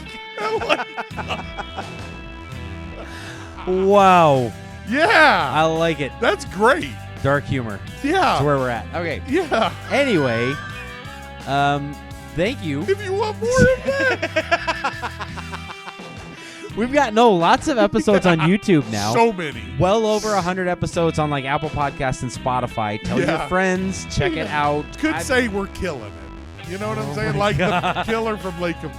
[SPEAKER 3] Wow.
[SPEAKER 2] Yeah,
[SPEAKER 3] I like it.
[SPEAKER 2] that's great.
[SPEAKER 3] Dark humor.
[SPEAKER 2] Yeah,
[SPEAKER 3] That's where we're at. Okay.
[SPEAKER 2] yeah.
[SPEAKER 3] Anyway, thank you.
[SPEAKER 2] If you want more of that,
[SPEAKER 3] We've got lots of episodes on YouTube now.
[SPEAKER 2] so many.
[SPEAKER 3] Well over 100 episodes on like Apple Podcasts and Spotify. Tell your
[SPEAKER 2] Yeah.
[SPEAKER 3] friends, check it out.
[SPEAKER 2] Could
[SPEAKER 3] I-
[SPEAKER 2] say we're killing it. You know what I'm
[SPEAKER 3] Oh
[SPEAKER 2] saying?
[SPEAKER 3] my
[SPEAKER 2] Like
[SPEAKER 3] God.
[SPEAKER 2] the killer from Lake of.